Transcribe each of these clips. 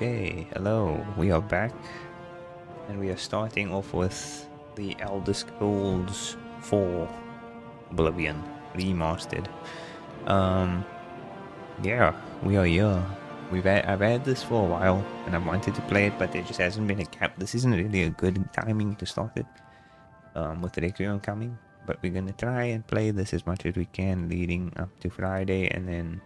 Okay, hello, we are back and we are starting off with the Elder Scrolls 4 Oblivion Remastered. Yeah, we are here. I've had this for a while and I wanted to play it, but there just hasn't been a gap. This isn't really a good timing to start it with the Requiem coming, but we're gonna try and play this as much as we can leading up to Friday, and then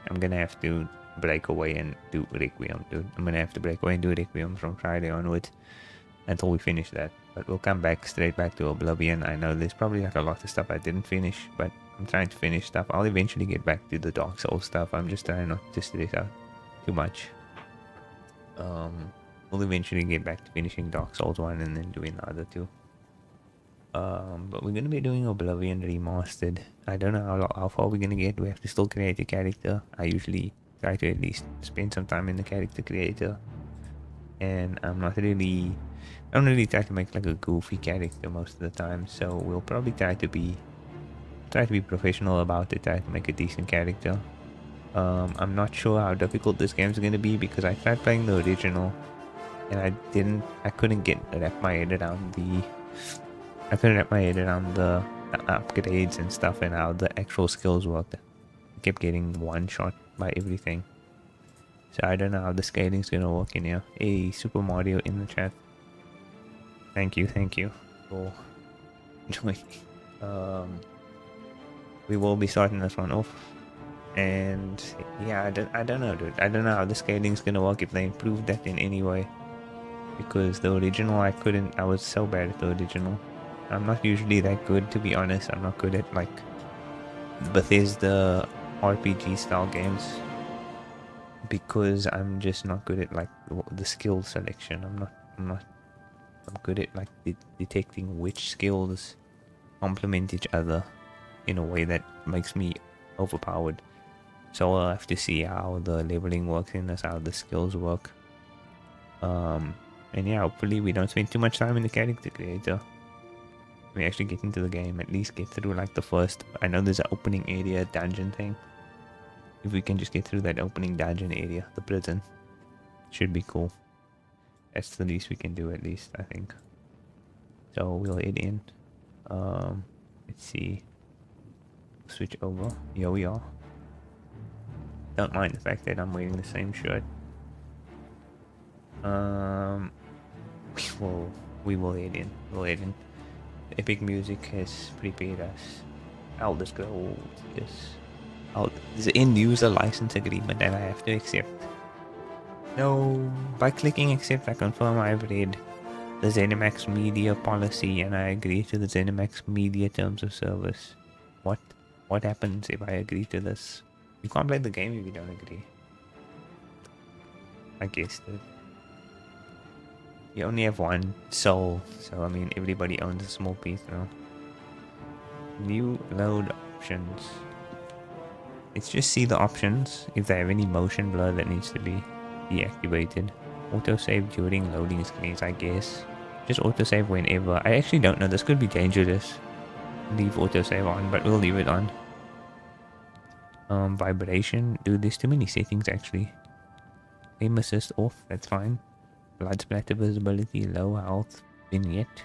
I'm gonna have to break away and do Requiem, dude. I'm gonna have to break away and do Requiem from Friday onwards until we finish that. But we'll come back straight back to Oblivion. I know there's probably like a lot of stuff I didn't finish, but I'm trying to finish stuff. I'll eventually get back to the Dark Souls stuff. I'm just trying not to stress out too much. We'll eventually get back to finishing Dark Souls 1 and then doing the other two. But we're gonna be doing Oblivion Remastered. I don't know how far we're gonna get. We have to still create a character. I usually try to at least spend some time in the character creator, and I don't really try to make like a goofy character most of the time, so we'll probably try to be professional about it, try to make a decent character. I'm not sure how difficult this game's gonna be because I tried playing the original and I couldn't wrap my head around the upgrades and stuff and how the actual skills worked. I kept getting one shot by everything. So I don't know how the scaling's gonna work in here. Hey, Super Mario in the chat. Thank you for joining. We will be starting this one off. And yeah, I don't know, dude. I don't know how the scaling's gonna work, if they improved that in any way. Because the original, I was so bad at the original. I'm not usually that good, to be honest. I'm not good at like Bethesda RPG style games because I'm just not good at like the skill selection. I'm good at like detecting which skills complement each other in a way that makes me overpowered. So I'll have to see how the leveling works in this, how the skills work. And yeah, hopefully we don't spend too much time in the character creator. We actually get into the game, at least get through like the first, I know there's an opening area dungeon thing. If we can just get through that opening dungeon area, the prison, should be cool. That's the least we can do, at least, I think. So we'll head in. Let's see. Switch over. Here we are. Don't mind the fact that I'm wearing the same shirt. We will head in. We'll head in. Epic Music has prepared us. Elder Scrolls, yes. There's an end user license agreement that I have to accept. No, by clicking accept, I confirm I've read the ZeniMax Media policy and I agree to the ZeniMax Media terms of service. What happens if I agree to this? You can't play the game if you don't agree. I guess that. You only have one soul, so I mean everybody owns a small piece now. New load options. Let's just see the options, if they have any motion blur that needs to be deactivated. Autosave during loading screens, I guess. Just autosave whenever. I actually don't know, this could be dangerous. Leave autosave on, but we'll leave it on. Vibration. Dude, there's too many settings actually. Aim assist off, that's fine. Blood splatter visibility, low health, vignette.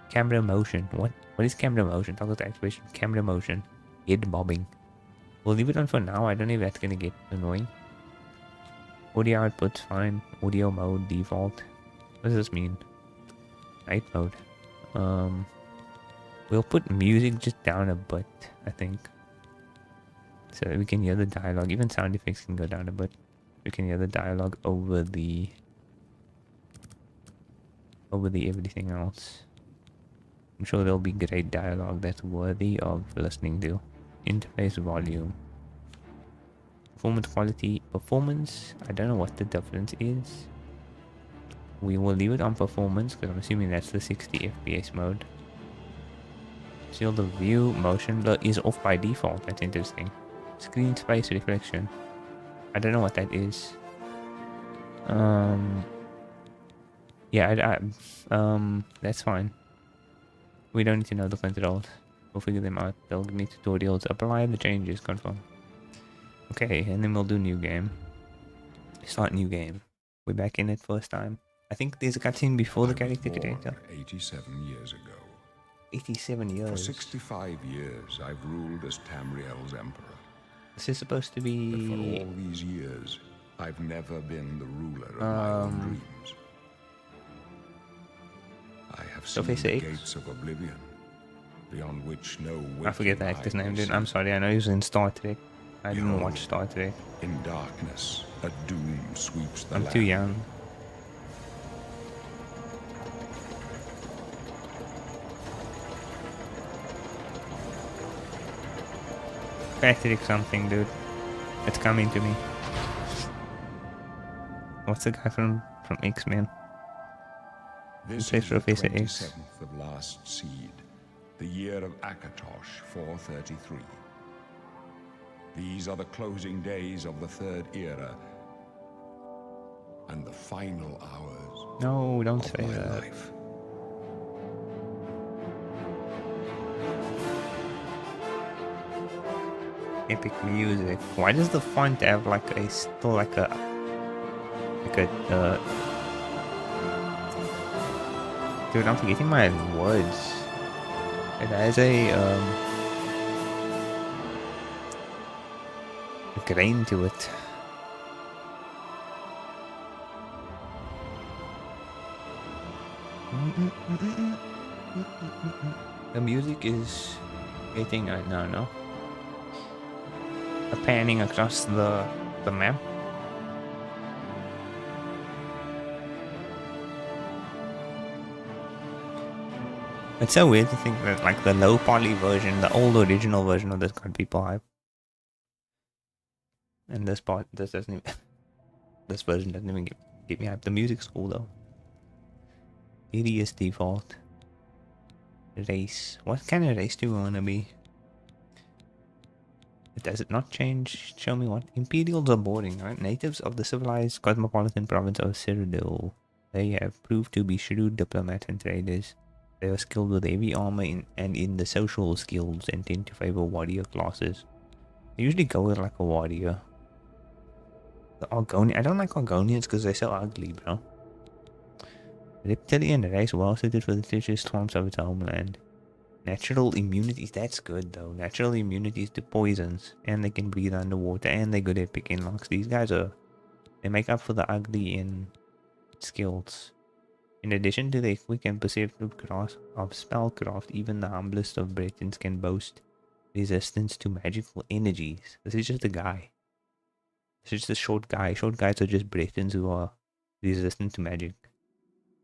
Camera motion. What is camera motion? Toggle to activation. Camera motion. Head bobbing. We'll leave it on for now. I don't know if that's gonna get annoying. Audio output's fine. Audio mode default. What does this mean? Night mode. We'll put music just down a bit, I think. So we can hear the dialogue. Even sound effects can go down a bit. We can hear the dialogue over the everything else. I'm sure there'll be great dialogue that's worthy of listening to. Interface volume. Performance quality. Performance, I don't know what the difference is. We will leave it on performance because I'm assuming that's the 60 FPS mode. Field of view, motion blur is off by default. That's interesting. Screen space reflection. I don't know what that is. Yeah, that's fine. We don't need to know the controls. We'll figure them out. They'll give me tutorials. Apply the changes, confirm. Okay, and then we'll do new game. Start new game. We're back in it first time. I think there's a cutscene before the character born creator. 87 years ago. 87 years. For 65 years, I've ruled as Tamriel's emperor. This is supposed to be... But for all these years, I've never been the ruler of my own dreams. I have seen the gates of Oblivion, beyond which no I forget the actor's name, dude. I'm sorry, I know he was in Star Trek. I didn't watch Star Trek. In darkness, a doom sweeps the land. I'm too young. Patrick something, dude. It's coming to me. What's the guy from X-Men? This is the 27th of last seed, the year of Akatosh 433. These are the closing days of the third era and the final hours. No, don't say that. Life. Epic music. Why does the font have like a dude, I'm forgetting my words. It has a grain to it. The music is getting no. Panning across the map. It's so weird to think that like the low poly version, the old original version of this got people hype. And this doesn't even this version doesn't even get me hype. The music's cool though. Hideous default. Race. What kind of race do we wanna be? Does it not change? Show me what. Imperials are boring, right? Natives of the civilized cosmopolitan province of Cyrodiil. They have proved to be shrewd diplomats and traders. They are skilled with heavy armor and in the social skills and tend to favor warrior classes. They usually go with like a warrior. The Argonian. I don't like Argonians because they're so ugly, bro. Reptilian race well suited for the treacherous storms of its homeland. Natural immunities, that's good though. Natural immunities to poisons, and they can breathe underwater, and they're good at picking locks. These guys they make up for the ugly in skills. In addition to the quick and perceptive grasp of spellcraft, even the humblest of Bretons can boast resistance to magical energies. This is just a guy. This is just a short guy. Short guys are just Bretons who are resistant to magic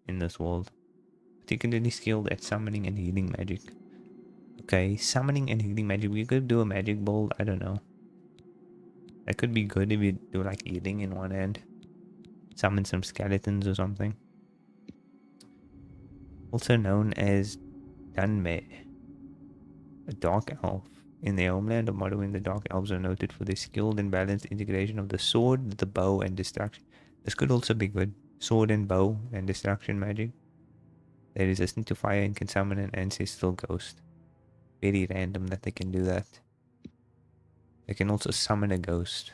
in this world. Particularly skilled at summoning and healing magic. Okay, summoning and healing magic. We could do a magic build. I don't know. That could be good if you do like healing in one hand. Summon some skeletons or something. Also known as Dunme, a dark elf. In their homeland of Morrowind, the dark elves are noted for their skilled and balanced integration of the sword, the bow, and destruction. This could also be good. Sword and bow and destruction magic. They're resistant to fire and can summon an ancestral ghost. Very random that they can do that. They can also summon a ghost.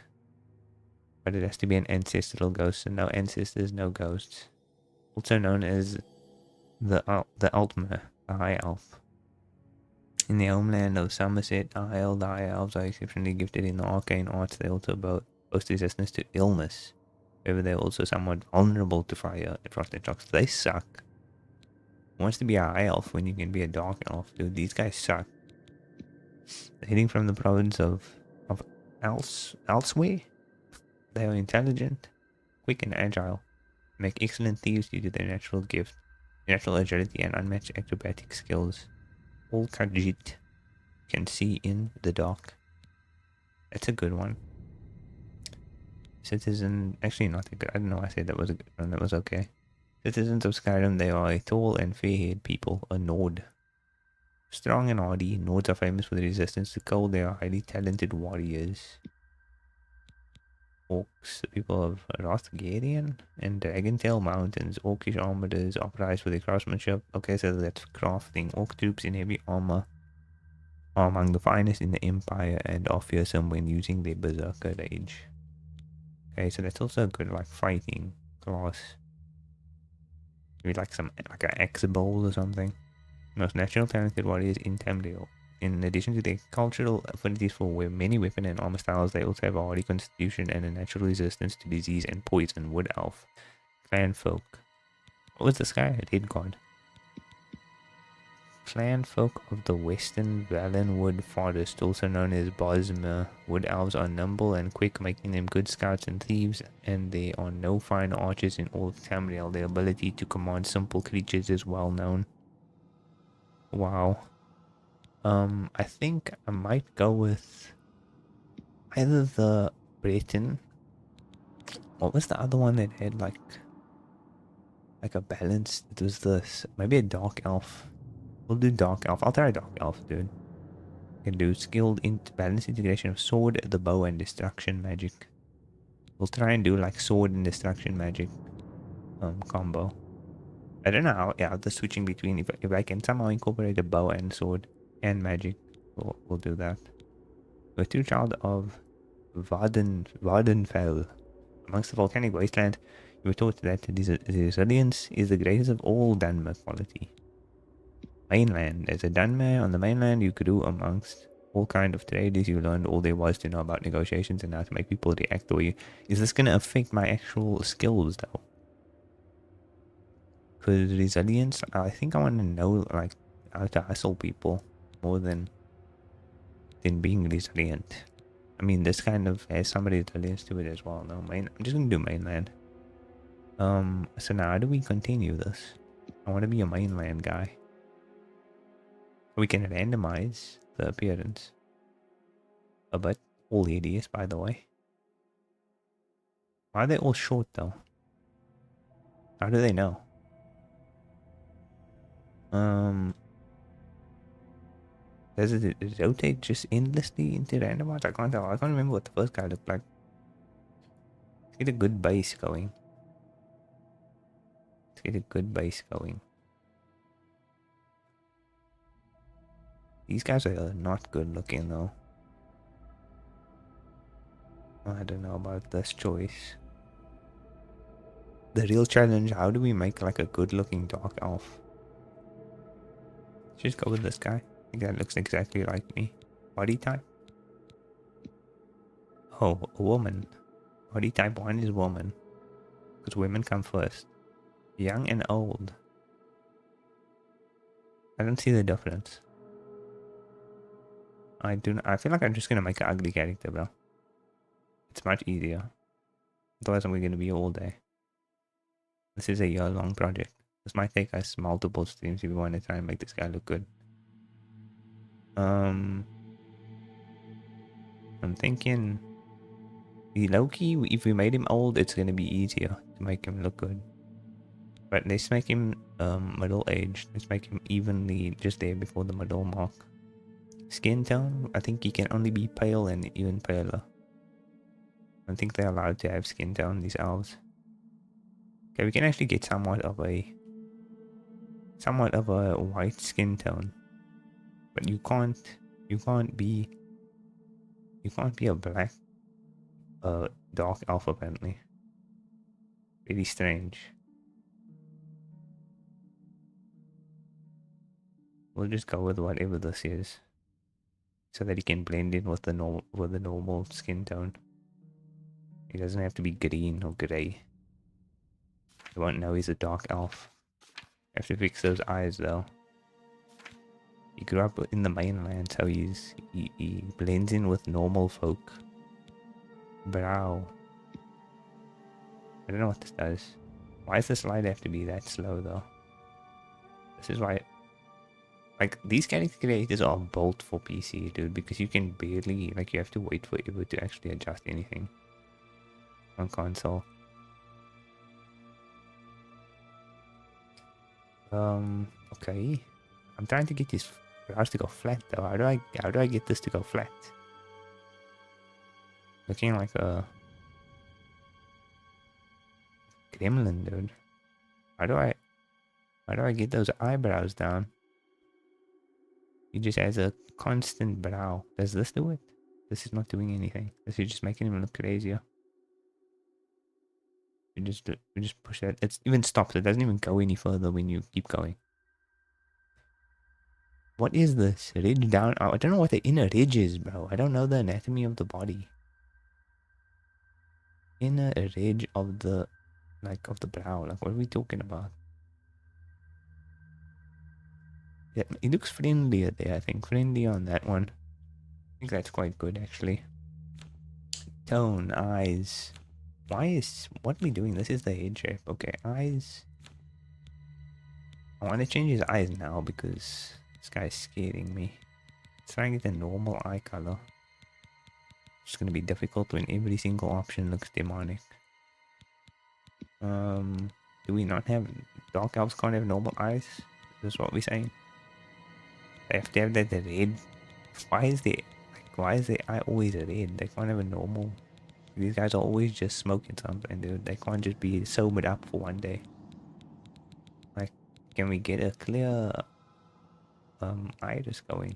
But it has to be an ancestral ghost, and no ancestors, no ghosts. Also known as the Altmer, the High Elf. In the homeland of Somerset Isle, the High Elves are exceptionally gifted in the arcane arts. They also boast resistance to illness. However, they're also somewhat vulnerable to fire and frost and shocks. They suck. Who wants to be a High Elf when you can be a Dark Elf, dude? These guys suck. Hailing from the province of Elsewhere, they are intelligent, quick and agile, make excellent thieves due to their natural gift, natural agility and unmatched acrobatic skills. All Khajiit can see in the dark. That's a good one. Citizen, actually not a good, I don't know why I said that was a good one, that was okay. Citizens of Skyrim, they are a tall and fair-haired people, a Nord. Strong and hardy, Nords are famous for their resistance to cold. They are highly talented warriors. Orcs, the people of Rothgarian and Dragontail Mountains. Orcish armored are prized for their craftsmanship. Okay, so that's crafting. Orc troops in heavy armor are among the finest in the Empire and are fearsome when using their berserker rage. Okay, so that's also good, like fighting, class. Maybe like an axe bowl or something. Most natural talented warriors in Tamriel. In addition to their cultural affinities for many weapon and armor styles, they also have a hardy constitution and a natural resistance to disease and poison. Wood elf. Clan folk. What was this guy? A dead god. Clan folk of the Western Valenwood Forest, also known as Bosmer. Wood elves are nimble and quick, making them good scouts and thieves, and there are no fine archers in all of Tamriel. Their ability to command simple creatures is well known. Wow. I think I might go with either the Breton. What was the other one that had like a balance? It was this, maybe a dark elf. We'll do dark elf. I'll try dark elf, dude. Can do skilled balance integration of sword, the bow, and destruction magic. We'll try and do like sword and destruction magic combo. I don't know how. Yeah, the switching between, if I can somehow incorporate a bow and sword and magic, we'll do that. The true child of Vardenfell. Amongst the volcanic wasteland, you were taught that the resilience is the greatest of all Dunmer quality. Mainland. As a Dunmer on the mainland, you grew amongst all kind of traders. You learned all there was to know about negotiations and how to make people react the way you... Is this going to affect my actual skills, though? Because resilience, I think I want to know, like, how to hustle people more than being resilient. I mean, this kind of has some resilience to it as well. No, I'm just going to do mainland. So now how do we continue this? I want to be a mainland guy. We can randomize the appearance. But all hideous, by the way. Why are they all short, though? How do they know? Does it rotate just endlessly into randomize? I can't tell. I can't remember what the first guy looked like. Let's get a good base going. These guys are not good looking, though. I don't know about this choice. The real challenge, how do we make like a good looking dark elf? Just go with this guy. I think that looks exactly like me. Body type? Oh, a woman. Body type 1 is woman. Because women come first. Young and old. I don't see the difference. I feel like I'm just gonna make an ugly character, bro. It's much easier. Otherwise I'm gonna be here all day. This is a year-long project. This might take us multiple streams if we want to try and make this guy look good. I'm thinking the Loki, if we made him old, it's gonna be easier to make him look good. But let's make him middle-aged. Let's make him evenly just there before the middle mark. Skin tone, I think he can only be pale and even paler. I don't think they're allowed to have skin tone, these elves. Okay, we can actually get somewhat of a white skin tone. But you can't be a black dark elf apparently. Really strange. We'll just go with whatever this is, so that he can blend in with the normal skin tone. He doesn't have to be green or grey. You won't know he's a dark elf. Have to fix those eyes though. He grew up in the mainland, so he blends in with normal folk. Brow. I don't know what this does. Why does the slide have to be that slow though? This is why, like, these character creators are built for PC, dude, because you can barely, like, you have to wait forever to actually adjust anything on console. Okay. I'm trying to get this brows to go flat though. How do I get this to go flat? Looking like a gremlin, dude. How do I get those eyebrows down? He just has a constant brow. Does this do it? This is not doing anything. This is just making him look crazier. We just push that. It's even stops. It doesn't even go any further when you keep going. What is this? Ridge down. Oh, I don't know what the inner ridge is, bro. I don't know the anatomy of the body. Inner ridge of the, like, of the brow. Like, what are we talking about? Yeah, it looks friendlier there, I think. Friendly on that one. I think that's quite good, actually. Tone, eyes. Why is... What are we doing? This is the head shape. Okay, eyes. I want to change his eyes now because this guy's scaring me. Let's try and get a normal eye color. It's going to be difficult when every single option looks demonic. Do we not have... Dark elves can't have normal eyes? Is this what we're saying? They have to have that red. Why is the... Like, why is the eye always red? They can't have a normal... These guys are always just smoking something, dude. They can't just be sobered up for one day. Like, can we get a clear iris going?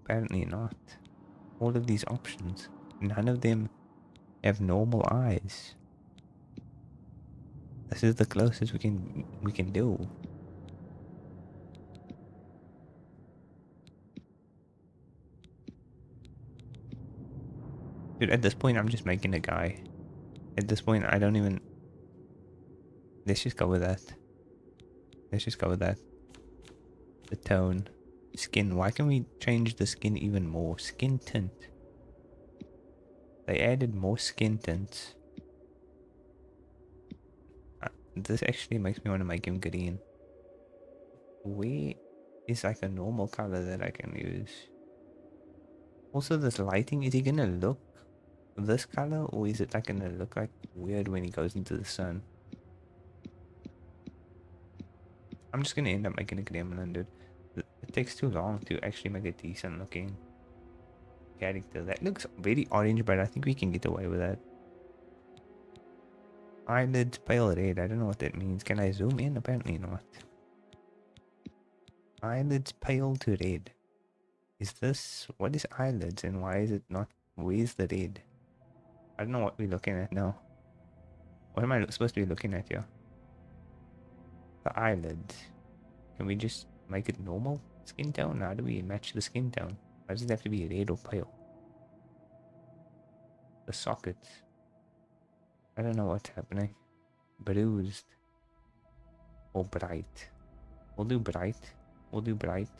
Apparently not. All of these options, none of them have normal eyes. This is the closest we can do. Dude, at this point I'm just making a guy. At this point I don't even... Let's just go with that. Let's just go with that. The tone. Skin. Why can we change the skin even more? Skin tint. They added more skin tints. This actually makes me want to make him green. Where is like a normal color that I can use? Also, this lighting, is he gonna look this color, or is it like gonna look like weird when he goes into the sun? I'm just gonna end up making a gremlin, dude. It takes too long to actually make a decent looking character. That looks very orange, but I think we can get away with that. Eyelids pale red. I don't know what that means. Can I zoom in? Apparently not. Eyelids pale to red. Is this... What is eyelids and why is it not... Where's the red? I don't know what we're looking at now. What am I supposed to be looking at here? The eyelids. Can we just make it normal skin tone? How do we match the skin tone? Why does it have to be red or pale? The sockets. I don't know what's happening. Bruised. Or bright. We'll do bright. We'll do bright.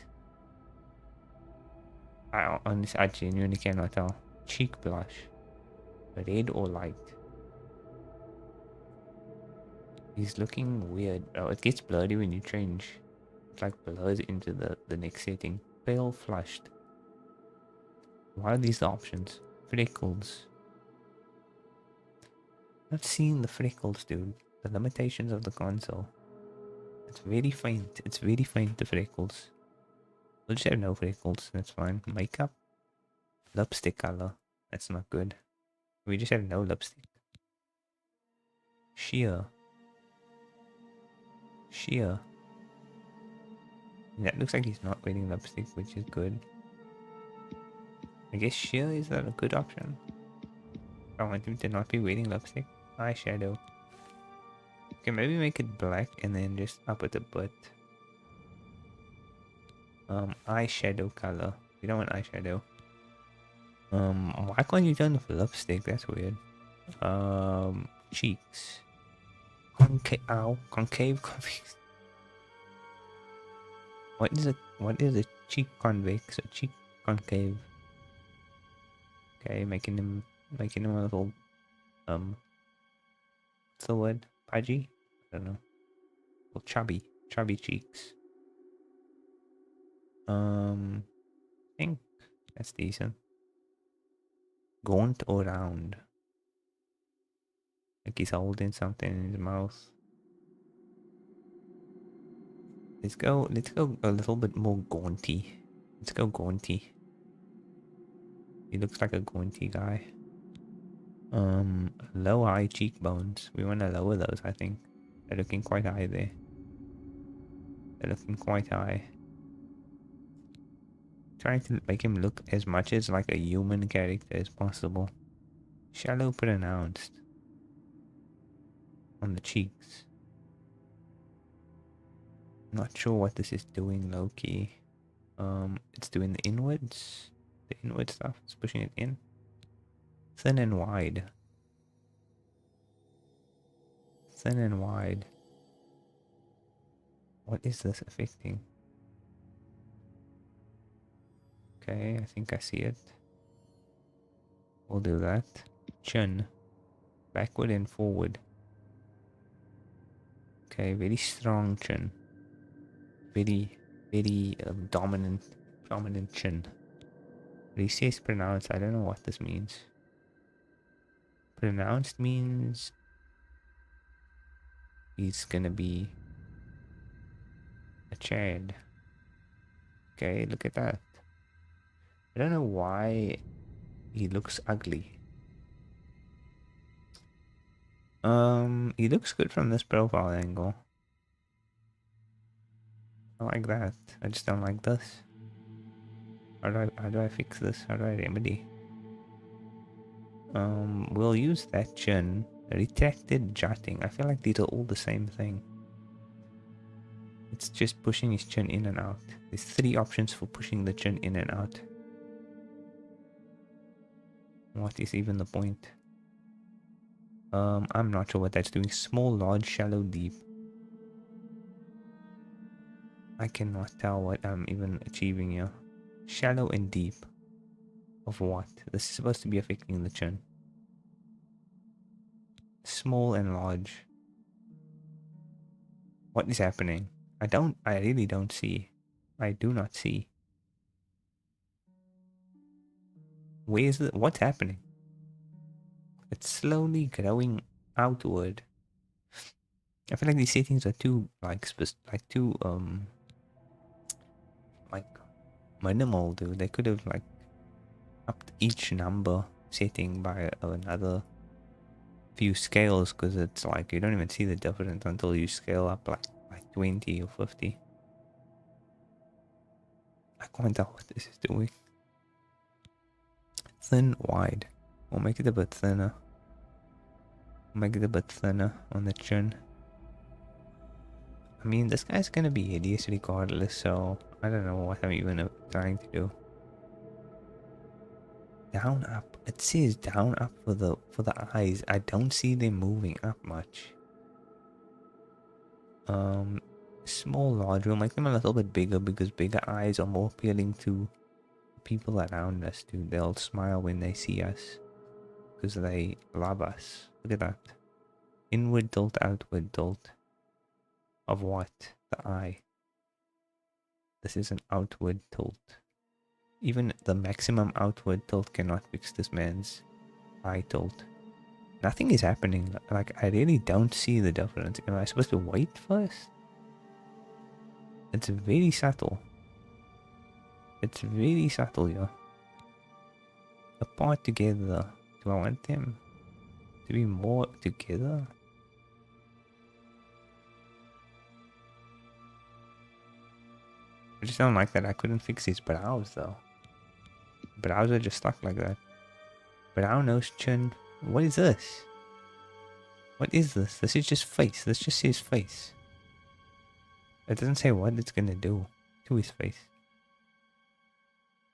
I genuinely cannot tell. Cheek blush. Red or light? He's looking weird. Oh, it gets blurry when you change. It like blurs into the next setting. Pale flushed. Why are these the options? Freckles. Not seeing the freckles, dude. The limitations of the console. It's very faint. It's very faint, the freckles. We'll just have no freckles. That's fine. Makeup. Lipstick color. That's not good. We just have no lipstick. Sheer. Sheer. That looks like he's not wearing lipstick, which is good. I guess sheer is that a good option? I want him to not be wearing lipstick. Eyeshadow. Okay, maybe make it black and then just up it a bit. Eyeshadow color. We don't want eyeshadow. Why can't you turn off lipstick? That's weird. Cheeks. Concave. What is it? What is a cheek convex? A cheek concave. Okay, making him a little what's the word? Pudgy? I don't know. Well, chubby cheeks. I think that's decent. Gaunt or round? Like he's holding something in his mouth. Let's go a little bit more gaunty. Let's go gaunty. He looks like a gaunty guy. Low high cheekbones. We want to lower those, I think. They're looking quite high there. They're looking quite high. Trying to make him look as much as like a human character as possible. Shallow pronounced on the cheeks. Not sure what this is doing, low-key. It's doing the inwards. The inward stuff. It's pushing it in. Thin and wide. Thin and wide. What is this affecting? Okay, I think I see it. We'll do that. Chin. Backward and forward. Okay, very strong chin. Very dominant chin. But he says pronounced. I don't know what this means. Pronounced means he's gonna be a Chad. Okay, look at that. I don't know why he looks ugly. He looks good from this profile angle. I like that. I just don't like this. How do I fix this? How do I remedy? We'll use that chin. Retracted jutting. I feel like these are all the same thing. It's just pushing his chin in and out. There's 3 options for pushing the chin in and out. What is even the point? I'm not sure what that's doing. Small, large, shallow, deep. I cannot tell what I'm even achieving here. Shallow and deep. Of what? This is supposed to be affecting the chin. Small and large. What is happening? I really don't see. I do not see. Where's what's happening? It's slowly growing outward. I feel like these settings are too like minimal, dude. They could have like upped each number setting by another few scales, because it's like you don't even see the difference until you scale up like 20 or 50. I can't tell what this is doing. Thin, wide. We'll make it a bit thinner. Make it a bit thinner on the chin. I mean, this guy's gonna be hideous regardless, so I don't know what I'm even trying to do. Down, up. It says down, up for the eyes. I don't see them moving up much. Small, large. We'll make them a little bit bigger because bigger eyes are more appealing to people around us, dude. They'll smile when they see us because they love us. Look at that. Inward tilt, outward tilt. Of what? The eye. This is an outward tilt. Even the maximum outward tilt cannot fix this man's eye tilt. Nothing is happening. Like, I really don't see the difference. Am I supposed to wait first? It's very subtle. It's very subtle, yeah. Apart together. Do I want them to be more together? I just don't like that I couldn't fix his brows though. Brows are just stuck like that. Brow, nose, chin. What is this? What is this? This is just face. This just says face. It doesn't say what it's gonna do to his face.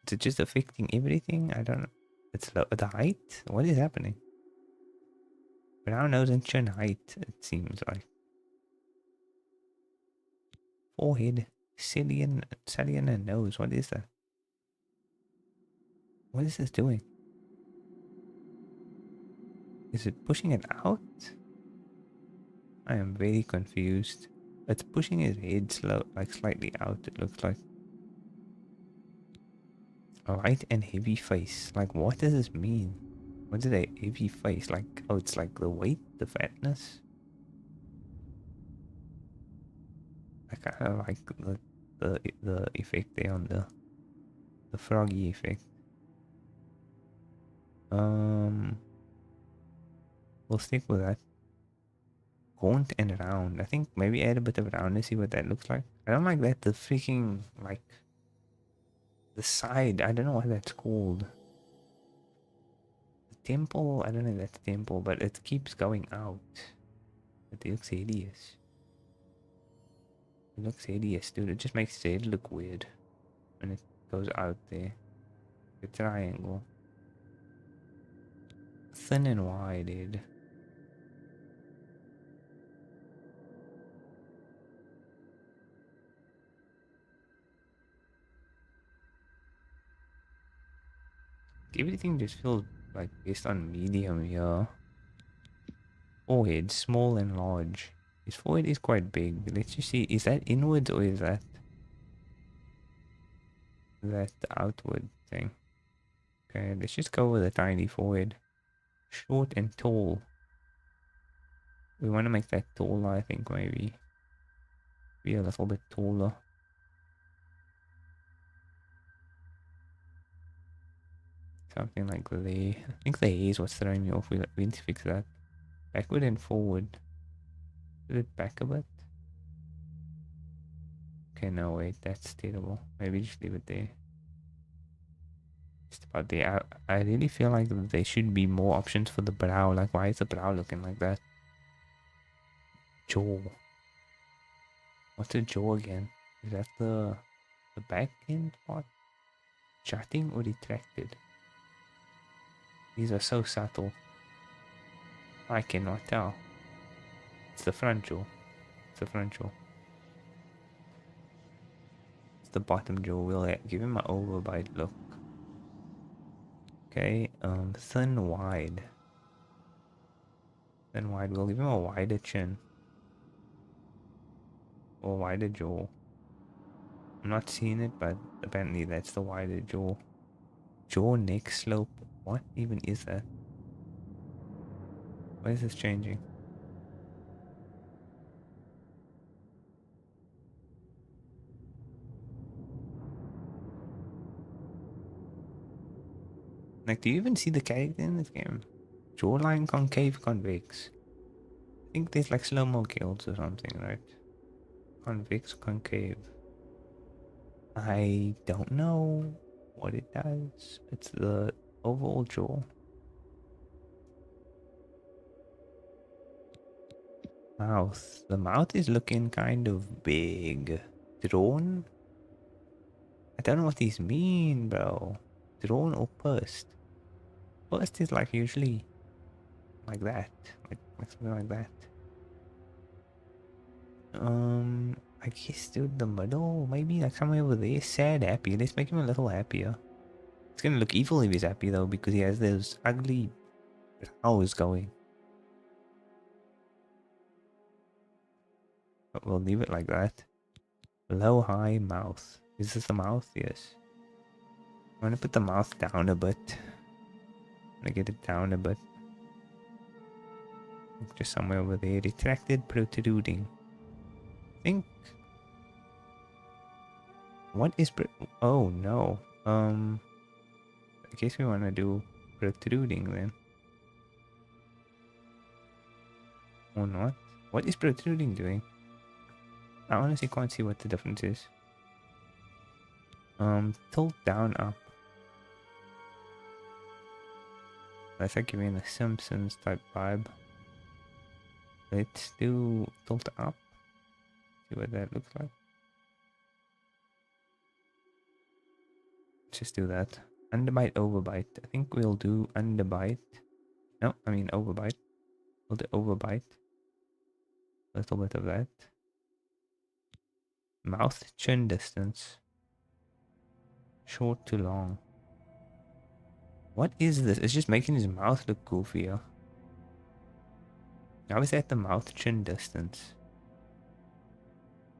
Is it just affecting everything? I don't know. It's the height? What is happening? Brow, nose, and chin height, it seems like. Forehead, cillian and nose. What is that? What is this doing? Is it pushing it out? I am very confused. It's pushing his head slightly out, it looks like. A light and heavy face. Like, what does this mean? What is a heavy face? Like, oh, it's like the weight, the fatness. I kind of like the effect there on the froggy effect. We'll stick with that. Gaunt and round. I think maybe add a bit of roundness, see what that looks like. I don't like that. The freaking like the side. I don't know what that's called. temple. I don't know if that's temple, but it keeps going out. It looks hideous. It looks hideous, dude. It just makes the head look weird when it goes out there. The triangle. Thin and wide, dude. Everything just feels like based on medium here. Forehead, small and large. His forehead is quite big. Let's just see, is that inwards or is that the outward thing? Okay, let's just go with a tiny forehead. Short and tall. We want to make that taller, I think, maybe. Be a little bit taller. Something like there. I think the hair is what's throwing me off. We need to fix that. Backward and forward. Is it back a bit? Okay, no, wait, that's terrible. Maybe just leave it there. Just about there. I really feel like there should be more options for the brow. Like, why is the brow looking like that? Jaw. What's a jaw again? Is that the back end part? Jutting or retracted? These are so subtle. I cannot tell. It's the front jaw. It's the front jaw. It's the bottom jaw. We'll give him an overbite look. Okay, thin wide. Thin wide. We'll give him a wider chin. Or wider jaw. I'm not seeing it, but apparently that's the wider jaw. Jaw neck slope. What even is that? Why is this changing? Like, do you even see the character in this game? Jawline concave convex. I think there's like slow-mo kills or something, right? Convex concave. I don't know what it does. It's the overall jaw. Mouth. The mouth is looking kind of big. Drawn? I don't know what these mean, bro. Drawn or pursed? Pursed is like usually like that. Like something like that. I guess dude, the middle, maybe like somewhere over there. Sad, happy. Let's make him a little happier. It's gonna look evil if he's happy though, because he has those ugly brows going. But we'll leave it like that. Low, high, mouth. Is this the mouth? Yes. I'm gonna put the mouth down a bit. I'm gonna get it down a bit. Just somewhere over there. Retracted, protruding. I think. What is oh no. I guess we wanna do protruding then. Or not? What is protruding doing? I honestly can't see what the difference is. Tilt down, up. That's like giving the Simpsons type vibe. Let's do tilt up. See what that looks like. Let's just do that. Underbite, overbite. I think we'll do underbite. No, I mean overbite. We'll do overbite. A little bit of that. Mouth chin distance. Short to long. What is this? It's just making his mouth look goofier. How is that the mouth chin distance?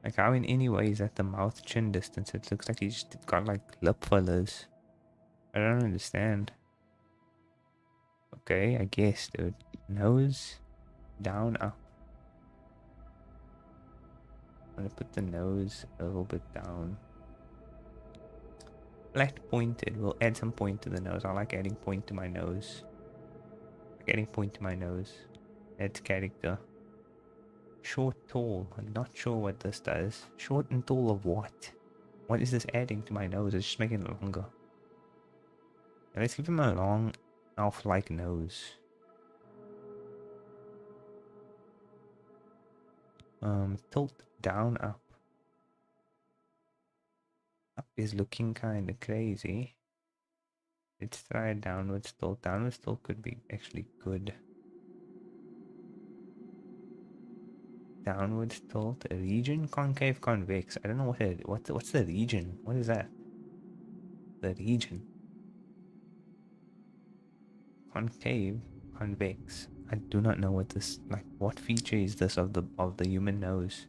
Like how in any way is that the mouth chin distance? It looks like he's got like lip fillers. I don't understand. Okay, I guess, dude. Nose down, up. I'm gonna put the nose a little bit down. Flat pointed. We'll add some point to the nose. I like adding point to my nose. Like adding point to my nose. Adds character. Short, tall. I'm not sure what this does. Short and tall of what? What is this adding to my nose? It's just making it longer. Now let's give him a long elf-like nose. Tilt down, up. Up is looking kind of crazy. Let's try a downwards tilt. Downwards tilt could be actually good. Downwards tilt. A region, concave, convex. I don't know what's the region. What is that? The region. Concave, convex. I do not know what this like. What feature is this of the human nose?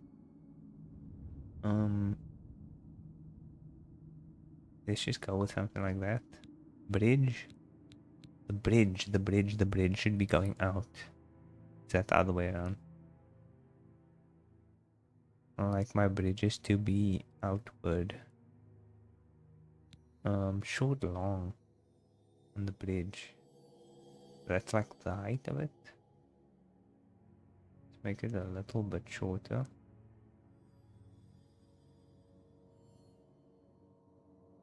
Let's just go with something like that. Bridge. The bridge should be going out. Is that the other way around? I like my bridges to be outward. Short, long on the bridge. That's like the height of it. Let's make it a little bit shorter.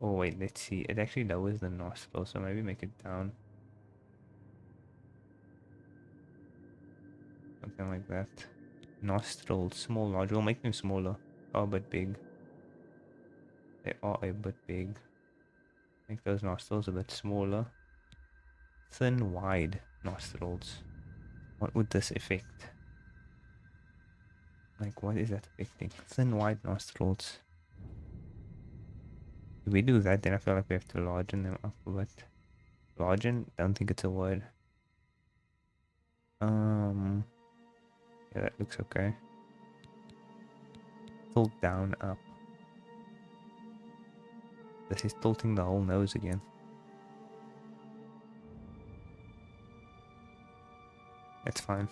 Oh wait, let's see. It actually lowers the nostril, so maybe make it down. Something like that. Nostrils, small, large. We'll make them smaller. Oh, but big. They are a bit big. Make those nostrils a bit smaller. Thin, wide nostrils. What would this affect? Like, what is that affecting? Thin, wide nostrils. If we do that, then I feel like we have to largen them up a bit. Largen? Don't think it's a word. Yeah, that looks okay. Tilt down, up. This is tilting the whole nose again. That's fine.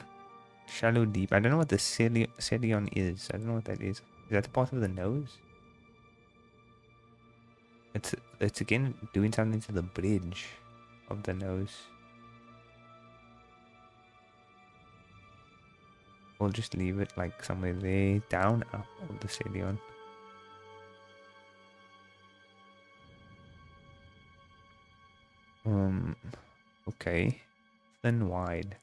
Shallow, deep. I don't know what the cerion is. I don't know what that is. Is that part of the nose? It's again doing something to the bridge of the nose. We'll just leave it like somewhere there. Down, up of the cerion. Okay. Thin, wide.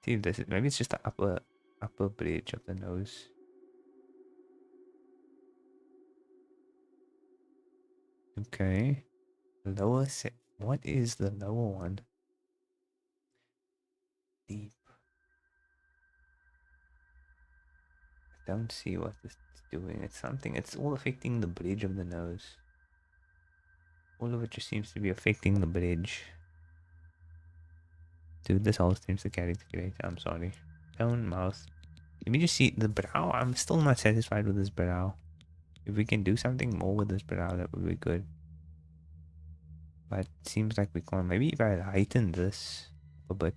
See if this is, maybe it's just the upper bridge of the nose. Okay. Lower set. What is the lower one? Deep. I don't see what this is doing. It's something. It's all affecting the bridge of the nose. All of it just seems to be affecting the bridge. Dude, this all seems to carry the creator. I'm sorry. Tone, mouth. Let me just see the brow. I'm still not satisfied with this brow. If we can do something more with this brow, that would be good. But it seems like we can't. Maybe if I heighten this a bit.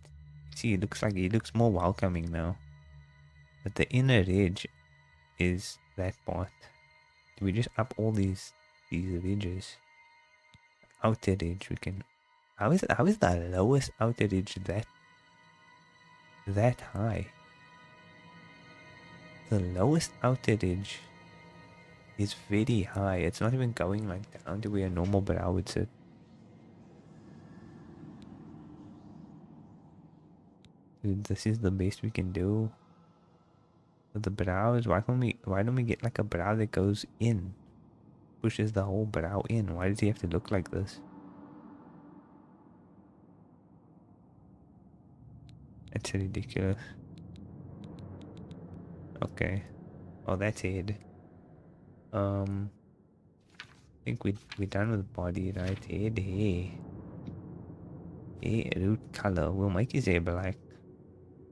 See, it looks like it looks more welcoming now. But the inner edge is that part. Do we just up all these ridges? Outer edge we can. How is the lowest outer edge that high? The lowest outer edge is very high. It's not even going like down to where a normal brow would sit. Dude, this is the best we can do. With the brows, why don't we get like a brow that goes in? Pushes the whole brow in. Why does he have to look like this? It's ridiculous. Okay. Oh, that's it. I think we're done with body, right? Head, hair. Hair, root color. We'll make his hair black.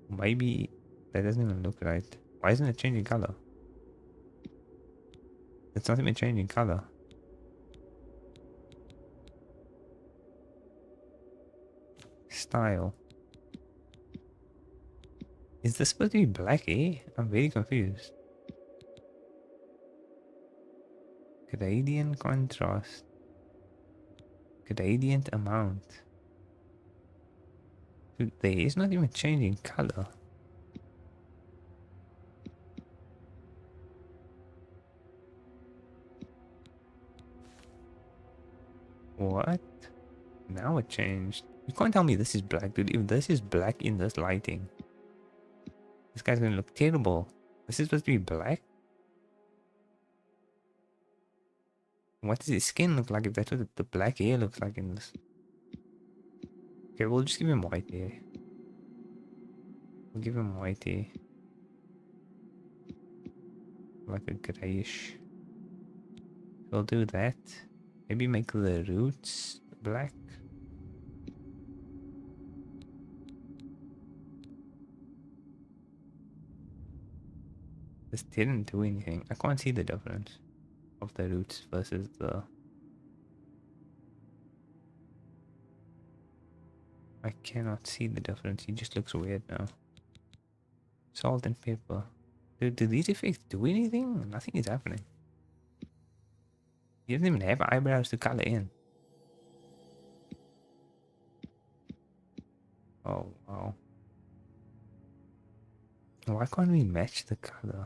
Maybe that doesn't even look right. Why isn't it changing color? It's not even changing color. Style. Is this supposed to be black, eh? I'm very confused. Gradient contrast. Gradient amount. Dude, there is not even changing color. What? Now it changed. You can't tell me this is black, dude. If this is black in this lighting, this guy's gonna look terrible. This is supposed to be black? What does his skin look like if that's what the black hair looks like in this? Okay, we'll just give him white hair. We'll give him white hair. Like a grayish. We'll do that. Maybe make the roots black. This didn't do anything. I can't see the difference of the roots versus the... I cannot see the difference. He just looks weird now. Salt and pepper. Do these effects do anything? Nothing is happening. He doesn't even have eyebrows to color in. Oh, wow. Why can't we match the color?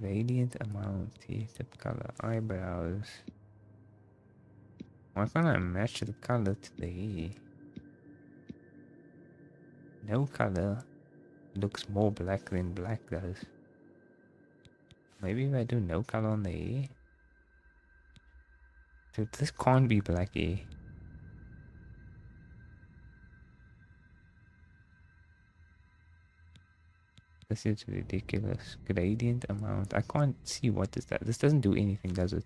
Radiant amount, tip color, eyebrows. Why can't I match the color to the hair? No color looks more black than black does. Maybe if I do no color on the hair? Dude, this can't be black hair. This is ridiculous. Gradient amount. I can't see what is that. This doesn't do anything, does it?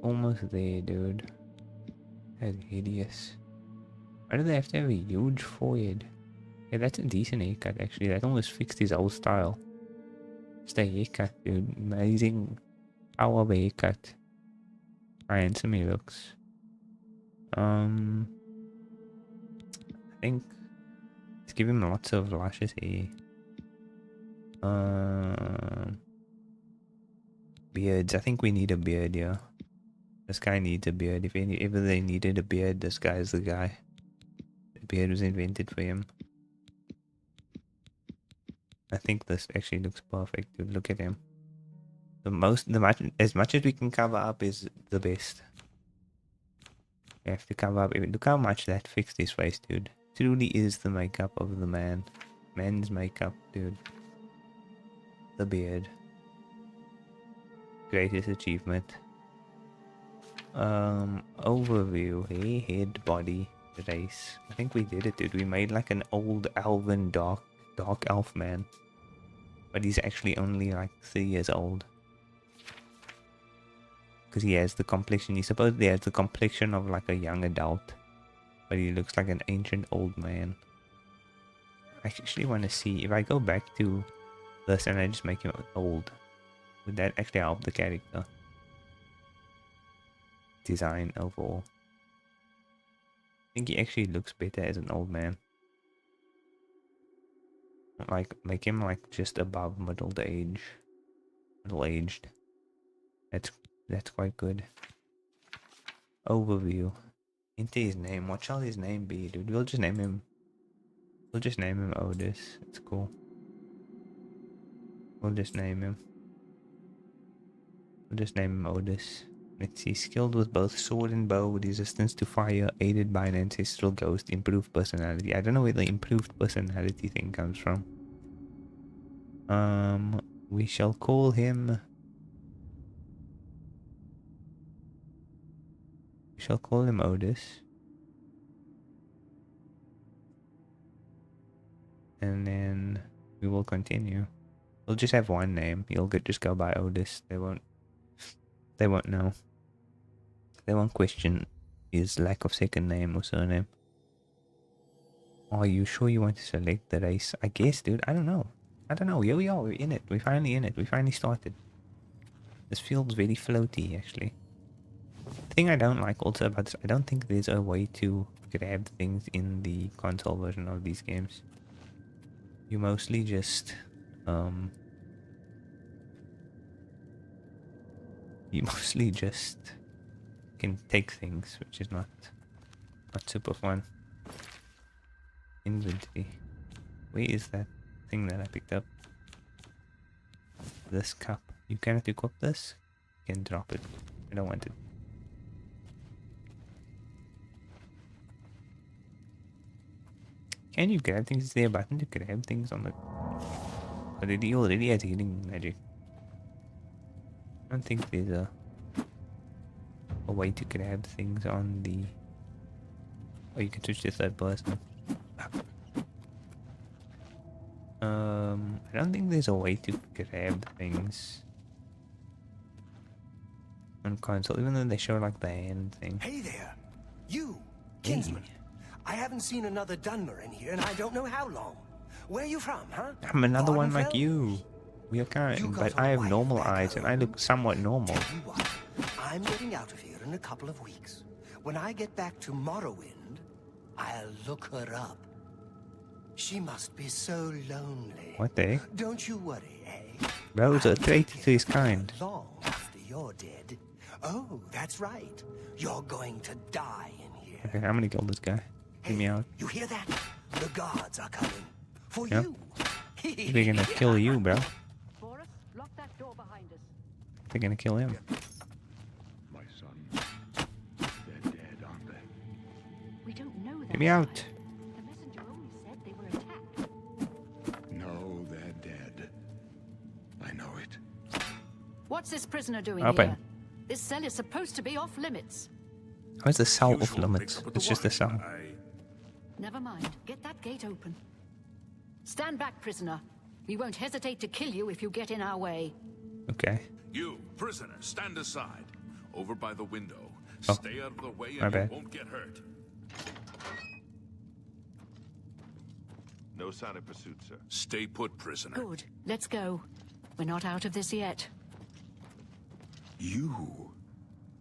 Almost there, dude. That's hideous. Why do they have to have a huge forehead? Yeah, that's a decent haircut, actually. That almost fixed his old style. Just a haircut, dude. Amazing power of a haircut. How handsome he looks. I think let's give him lots of luscious hair. Beards. I think we need a beard, yeah. This guy needs a beard. If ever they needed a beard, this guy is the guy. The beard was invented for him. I think this actually looks perfect, dude. Look at him. As much as we can cover up is the best. We have to cover up. Look how much that fixed his face, dude. Truly is the makeup of the man. Men's makeup, dude. The beard. Greatest achievement. Overview. Hair, head, body, race. I think we did it, dude. We made like an old elven dark elf man. But he's actually only like 3 years old. Because he has the complexion. He supposedly has the complexion of like a young adult. But he looks like an ancient old man. I actually want to see if I go back to this and I just make him old. Would that actually help the character? Design overall. I think he actually looks better as an old man. Like, make him like just above middle aged. That's quite good. Overview. Enter his name. What shall his name be, dude? We'll just name him Otis. It's cool. We'll just name him Otis. Let's see. Skilled with both sword and bow, resistance to fire, aided by an ancestral ghost, improved personality. I don't know where the improved personality thing comes from. We shall call him... Otis. And then we will continue. We'll just have one name. He'll just go by Otis. They won't know. They won't question his lack of second name or surname. Are you sure you want to select the race? I guess, dude. I don't know. Here we are. We're in it. We're finally in it. We finally started. This feels very floaty, actually. The thing I don't like also about this, I don't think there's a way to grab things in the console version of these games. You mostly just can take things, which is not super fun. Inventory. Where is that thing that I picked up? This cup. You cannot equip this? You can drop it. I don't want it. Can you grab things? Is there a button to grab things on the... He already has healing magic. I don't think there's a way to grab things on the... Oh, you can switch to third person. I don't think there's a way to grab things on console, even though they show like the hand thing. Hey there, you, kinsman. Hey. I haven't seen another Dunmer in here, and I don't know how long. Where are you from, huh? I'm another one like Gardenfell? you. We are kind, You got but a I have wife normal back eyes, and I home. look somewhat normal. Tell you what, I'm getting out of here in a couple of weeks. When I get back to Morrowind, I'll look her up. She must be so lonely. What the heck? Don't you worry, eh? Bro's a I'll traitor take to his care of kind. her long after you're dead. Oh, that's right. You're going to die in here. Okay, I'm gonna kill this guy. Get me out. You hear that? The guards are coming. For Yep. you. They're gonna kill you, bro. Boris, lock that door behind us. They're gonna kill him. My son, they're dead, aren't they? We don't know that. Get me out. The messenger only said they were attacked. No, they're dead. I know it. What's this prisoner doing Open. here? This cell is supposed to be off limits. How's the cell off Usual limits? mix-up at the It's just a wine. cell. Never mind. Get that gate open. Stand back, prisoner. We won't hesitate to kill you if you get in our way. Okay. You, prisoner, stand aside. Over by the window. Oh. Stay out of the way My and you bad. won't get hurt. No sign of pursuit, sir. Stay put, prisoner. Good. Let's go. We're not out of this yet. You.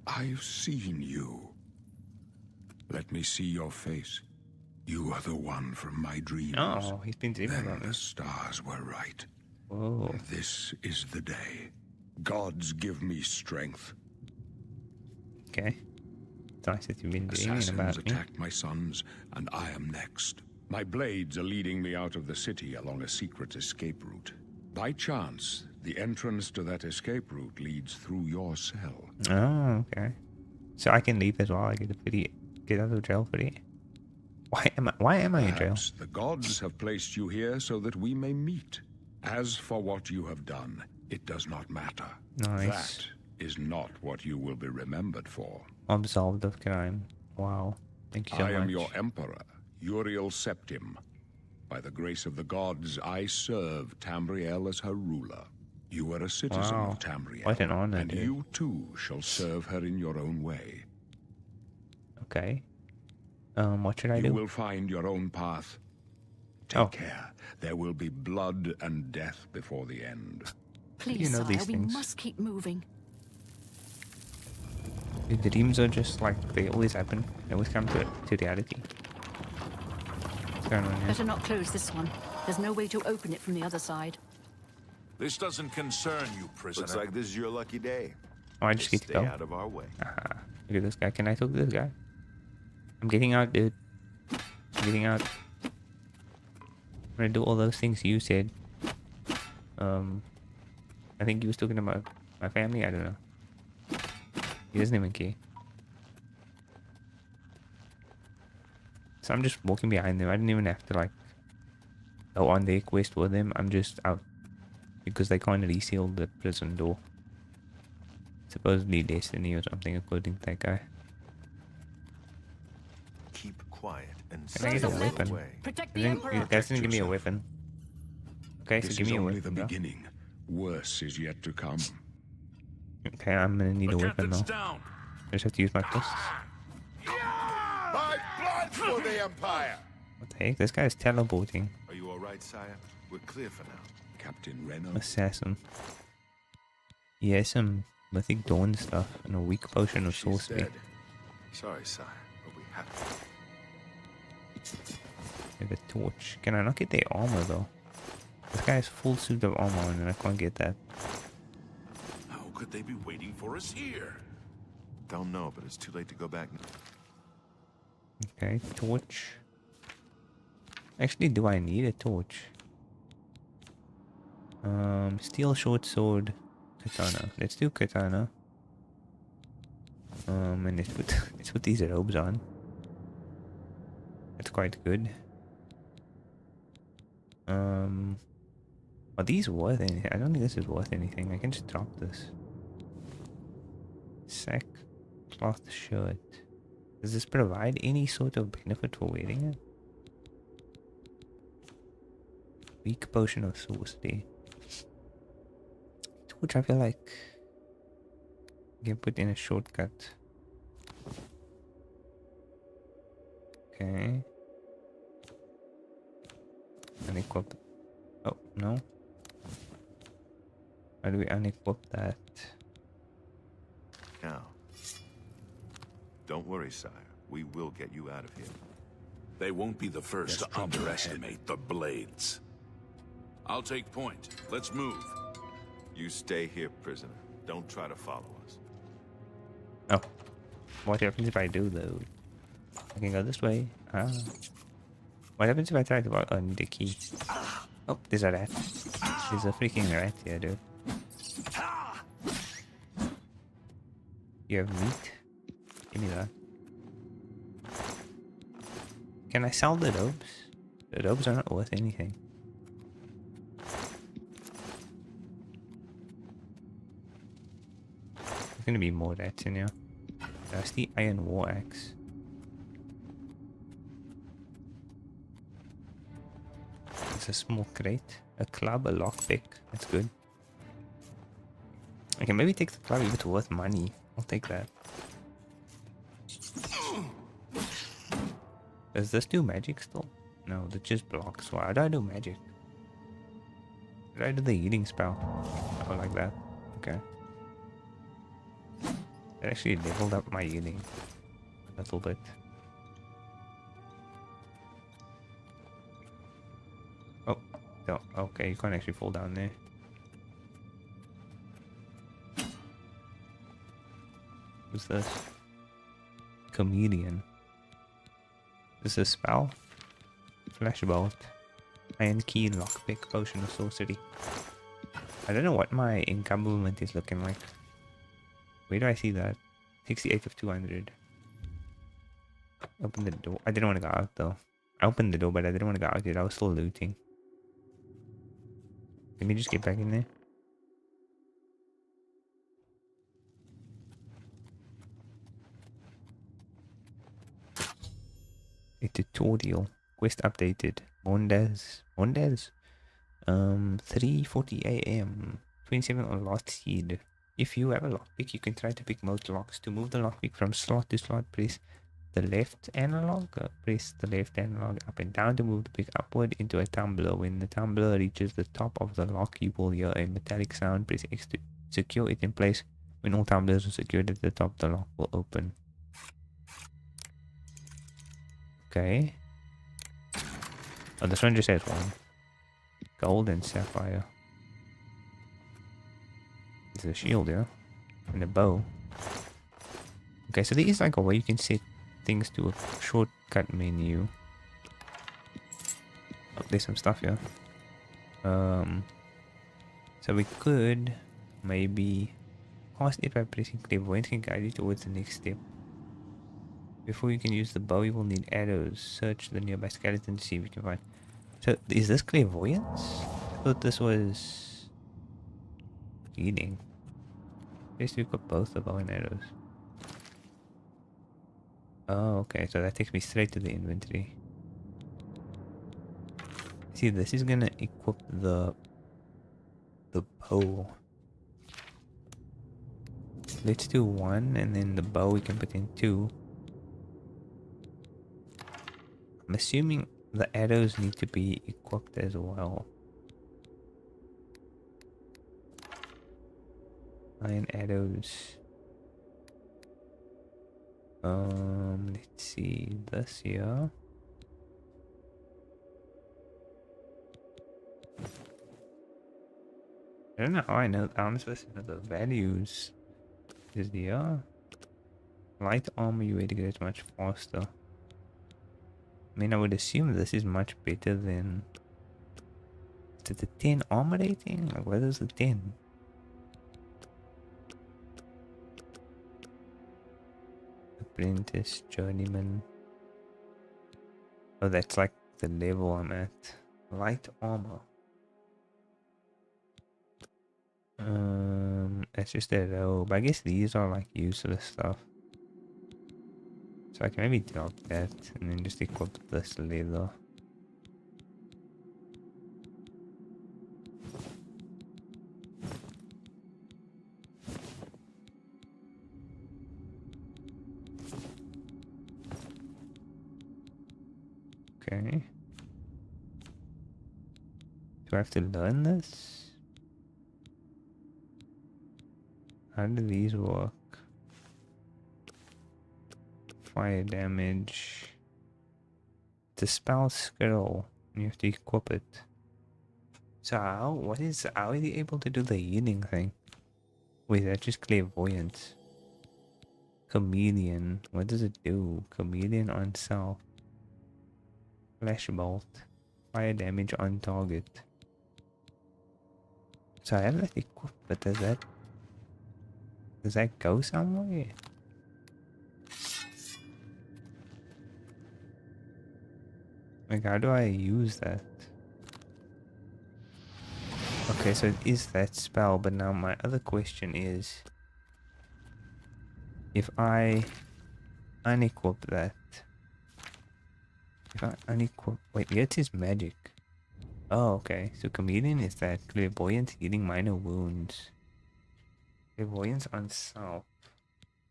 I've seen you. Let me see your face. You are the one from my dreams. Oh, he's been dreaming Then about the this. stars were right. Whoa. This is the day. Gods give me strength. Okay. It's nice that you've been dreaming Assassins about me. attacked my sons, and I am next. My blades are leading me out of the city along a secret escape route. By chance, the entrance to that escape route leads through your cell. Oh, okay. So I can leave as well. I get out of jail free. Why am I in jail? Perhaps the gods have placed you here so that we may meet. As for what you have done, it does not matter. Nice. That is not what you will be remembered for. Absolved of crime. Wow. Thank you so I much. am your emperor, Uriel Septim. By the grace of the gods, I serve Tamriel as her ruler. You are a citizen Wow. of Tamriel, What an honor, and dude. you too shall serve her in your own way. Okay. What should I You do? will find your own path. Take Oh. care. There will be blood and death before the end. Please, you know sire, these we things? must keep moving. The dreams are just like they always happen. They always come to reality. What's going on here? Better not close this one. There's no way to open it from the other side. This doesn't concern you, prisoner. Looks like this is your lucky day. Oh, I just get to Stay go. out of our way. Aha. Look at this guy. Can I talk to this guy? I'm getting out, dude. I'm getting out. I'm gonna do all those things you said. I think he was talking about my family. I don't know. He doesn't even care. So I'm just walking behind them. I didn't even have to like go on their quest with them. I'm just out because they kind of resealed the prison door. Supposedly destiny or something according to that guy. Keep quiet and Can I get a Soldiers left. weapon? away. Protect the You Emperor. guys didn't give me a yourself. weapon. Okay, so This give is me a only the weapon, bro. beginning. Worse is yet to come. Okay, I'm gonna need The a weapon captain's now. down. I just have to use my fists. My blood for the Empire! What the heck? This guy is teleporting. Are you all right, sire? We're clear for now. Captain Reno. Assassin. He has some mythic dawn stuff and a weak potion of She's sorcery. dead. Sorry, sire, but we have to. With a torch. Can I not get their armor though? This guy has full suit of armor and I can't get that. How could they be waiting for us here? Don't know, but it's too late to go back. Okay, torch. Actually, do I need a torch? Steel short sword, katana. Let's do katana. And let's put let's put these robes on. That's quite good. Are these worth anything? I don't think this is worth anything. I can just drop this. Sack, cloth shirt. Does this provide any sort of benefit for wearing it? Weak potion of sorcery. Which I feel like you can put in a shortcut. Okay. Unequip. Oh, no. How do we unequip that? Now, don't worry, sire. We will get you out of here. They won't be the first to underestimate the blades. I'll take point. Let's move. You stay here, prisoner. Don't try to follow us. Oh. What happens if I do though? I can go this way. Ah. What happens if I try to... Oh, I need a key. Oh, there's a rat. There's a freaking rat here, dude. You have meat? Give me that. Can I sell the robes? The robes are not worth anything. There's gonna be more rats in here. That's the iron war axe. It's a small crate, a club, a lockpick. That's good. I can maybe take the club if it's worth money. I'll take that. Does this do magic still? No, that just blocks. Why do I do magic? Did I do the healing spell? Oh, like that. Okay. It actually leveled up my healing a little bit. Oh, no. Okay, you can't actually fall down there. What's this? Chameleon. This is a spell. Flashbolt. Iron key, lockpick, potion of sorcery. I don't know what my income movement is looking like. Where do I see that? 68 of 200. Open the door. I didn't want to go out though. I opened the door, but I didn't want to go out yet. I was still looting. Let me just get back in there. A tutorial. Quest updated. Mondays. 3:40 AM. 27 on last seed. If you have a lockpick, you can try to pick most locks. To move the lockpick from slot to slot, press the left analog. Press the left analog up and down to move the pick upward into a tumbler. When the tumbler reaches the top of the lock, you will hear a metallic sound. Press X to secure it in place. When all tumblers are secured at the top, the lock will open. Okay. Oh, this one just has one. Gold and sapphire. There's a shield here. And a bow. Okay, so there is like a way you can set things to a shortcut menu. Oh, there's some stuff here. So we could maybe cast it by pressing clairvoyance can guide you towards the next step. Before you can use the bow, you will need arrows. Search the nearby skeleton to see if you can find. So, is this clairvoyance? I thought this was reading. I guess we've got both the bow and arrows. Oh, okay. So that takes me straight to the inventory. See, this is gonna equip the bow. Let's do one, and then the bow we can put in two. I'm assuming the arrows need to be equipped as well. Iron arrows. Let's see this here. I don't know how I know. I'm supposed to know the values. Is the light armor you way to get it much faster. I mean, I would assume this is much better than... Is it the 10 armor rating? Like, what is the 10? Apprentice, journeyman. Oh, that's like the level I'm at. Light armor. That's just a robe. I guess these are like useless stuff. So I can maybe drop that and then just equip this leather. Okay. Do I have to learn this? How do these work? Fire damage. It's a spell skill. You have to equip it. So how is he able to do the healing thing? Wait, that's just clairvoyance. Chameleon. What does it do? Chameleon on self. Flash bolt. Fire damage on target. So I have that equipped, but does that go somewhere? Like, how do I use that? Okay, so it is that spell, but now my other question is, if I unequip that, wait, yet is magic. Oh, okay, so chameleon is that clairvoyance healing minor wounds. Clairvoyance on self.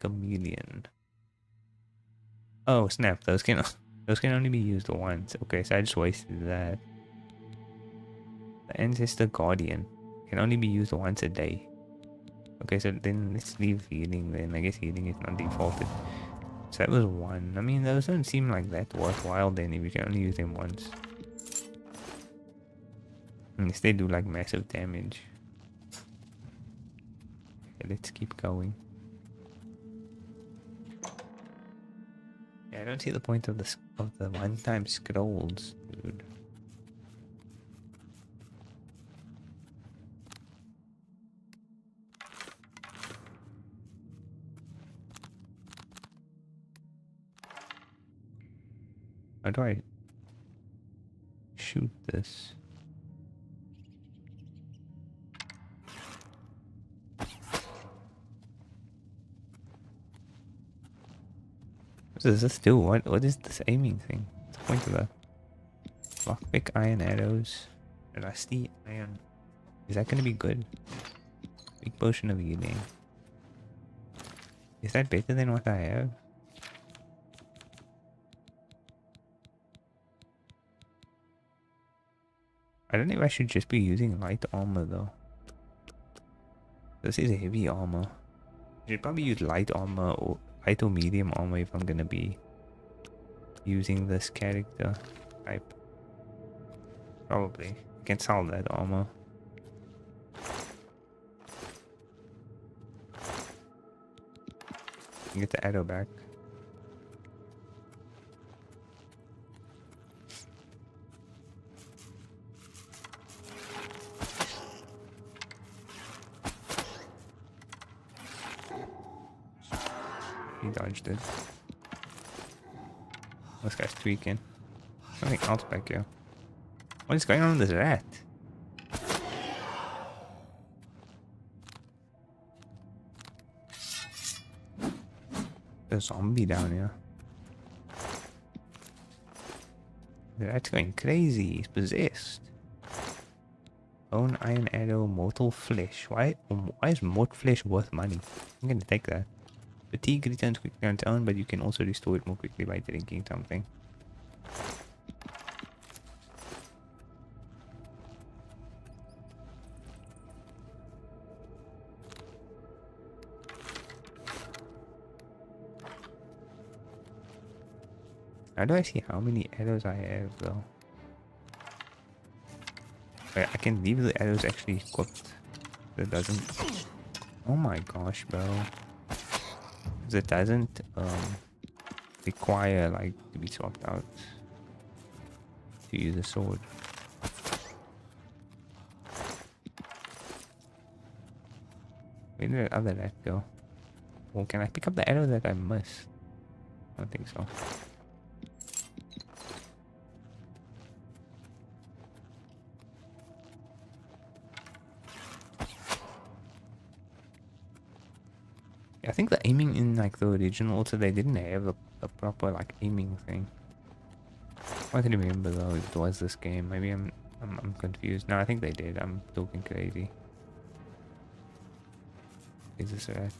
Chameleon. Oh snap, those can only be used once. Okay, so I just wasted that. The Ancestor Guardian can only be used once a day. Okay, so then let's leave healing then. I guess healing is not defaulted. So that was one. I mean, those don't seem like that worthwhile then if you can only use them once. Unless they do like massive damage. Okay, let's keep going. Yeah, I don't see the point of the one-time scrolls, dude. How do I shoot this? What does this do? What is this aiming thing? What's the point of that? Lockpick iron arrows. Rusty iron. Is that gonna be good? Big potion of healing. Is that better than what I have? I don't know if I should just be using light armor though. This is heavy armor. I should probably use light armor or light or medium armor if I'm gonna be using this character type. Probably. I can sell that armor. Get the arrow back. He dodged it. This guy's tweaking. Something else back here. What is going on with this rat? There's a zombie down here. The rat's going crazy. He's possessed. Bone, iron arrow, mortal flesh. Why is mortal flesh worth money? I'm gonna take that. Fatigue returns quickly on its own, but you can also restore it more quickly by drinking something. How do I see how many arrows I have though? Wait, I can leave the arrows actually equipped. That doesn't... Oh my gosh, bro. It doesn't require like to be swapped out. to use a sword. Where did the other rat go? Well, can I pick up the arrow that I missed? I don't think so. I think the aiming in like the original also they didn't have a proper like aiming thing. I can remember though if it was this game. Maybe I'm confused. No, I think they did. I'm talking crazy. Is this rat?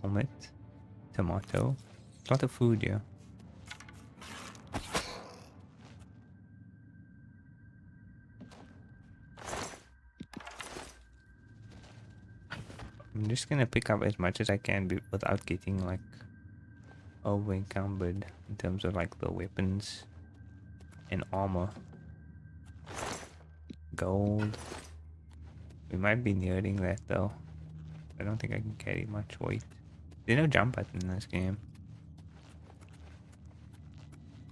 Helmet. Tomato. A lot of food, yeah. I'm just gonna pick up as much as I can without getting like over encumbered in terms of like the weapons and armor. Gold. We might be nearing that though. I don't think I can carry much weight. There's no jump button in this game.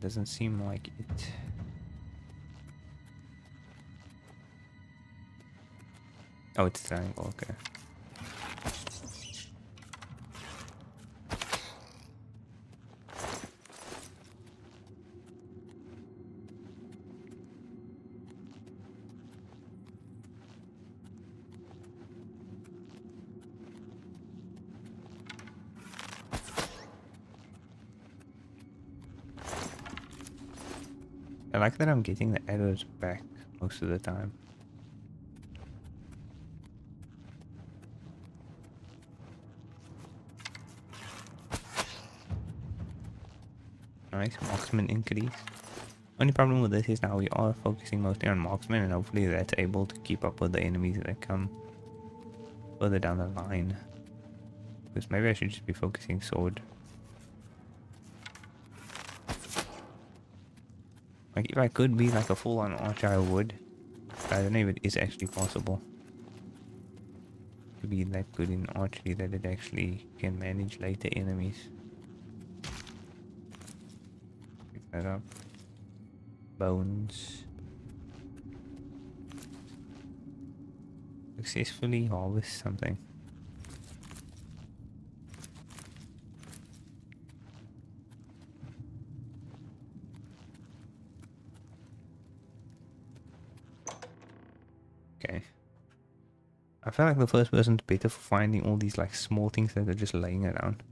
Doesn't seem like it. Oh, it's triangle, okay. I like that I'm getting the arrows back most of the time. Nice, marksman increase. Only problem with this is now we are focusing mostly on marksman and hopefully that's able to keep up with the enemies that come further down the line. Because maybe I should just be focusing sword. Like if I could be like a full-on archer I would. I don't know if it is actually possible to be that good in archery that it actually can manage later enemies. Pick that up. Bones. Successfully harvest something. Okay. I feel like the first person's better for finding all these like small things that are just laying around.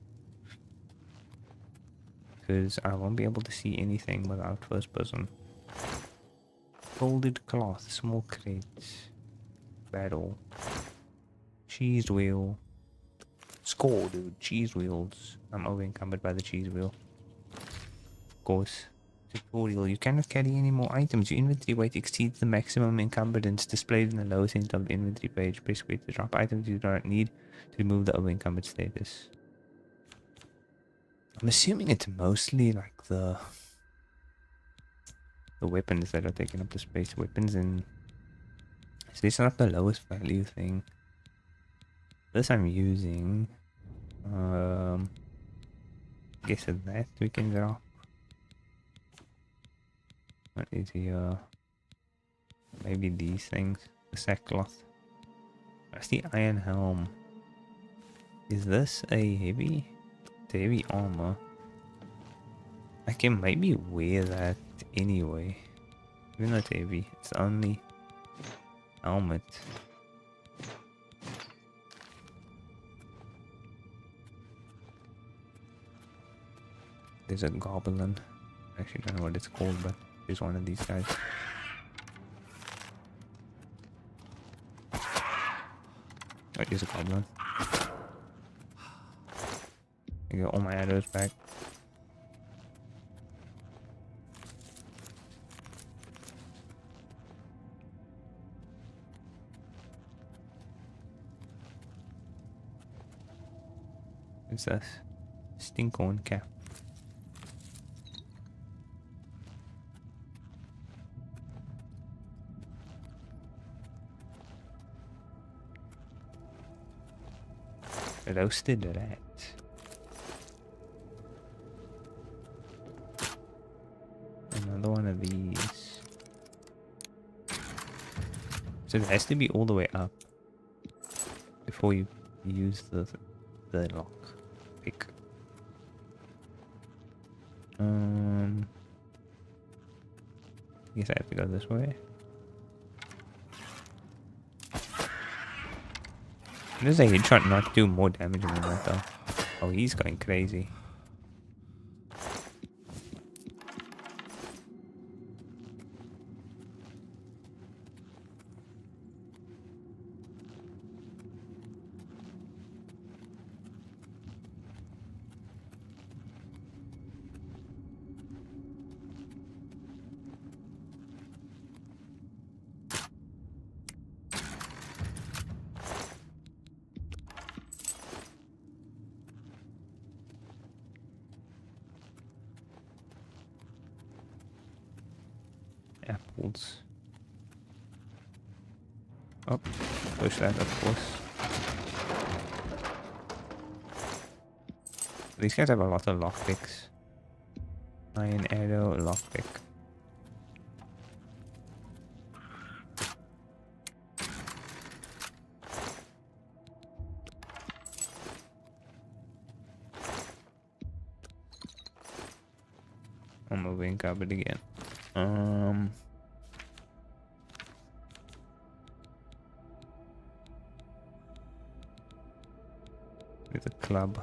Because I won't be able to see anything without first person. Folded cloth, small crates. Battle. Cheese wheel. Score, dude. Cheese wheels. I'm over encumbered by the cheese wheel. Of course. Tutorial. You cannot carry any more items. Your inventory weight exceeds the maximum encumbrance displayed in the lower center of the inventory page. Press square to drop items you do not need to remove the over encumbered status. I'm assuming it's mostly like the weapons that are taking up the space. Weapons and so this is not the lowest value thing. This I'm using. Guess that we can drop. What is here? Maybe these things. The sackcloth. That's the iron helm. Is this a heavy? It's a heavy armor. I can maybe wear that anyway. Even though it's heavy. It's only helmet. There's a goblin. I actually don't know what it's called, but there's one of these guys. Oh, there's a goblin. I got all my arrows back. What's this? Stinkhorn cap. Roasted rat. Another one of these. So it has to be all the way up before you use the lock pick. I guess I have to go this way. Does a headshot not do more damage than that though? Oh, he's going crazy. Apples. Oh, push that, of course. These guys have a lot of lockpicks. Iron arrow, lockpick. I'm moving cupboard again. With a club.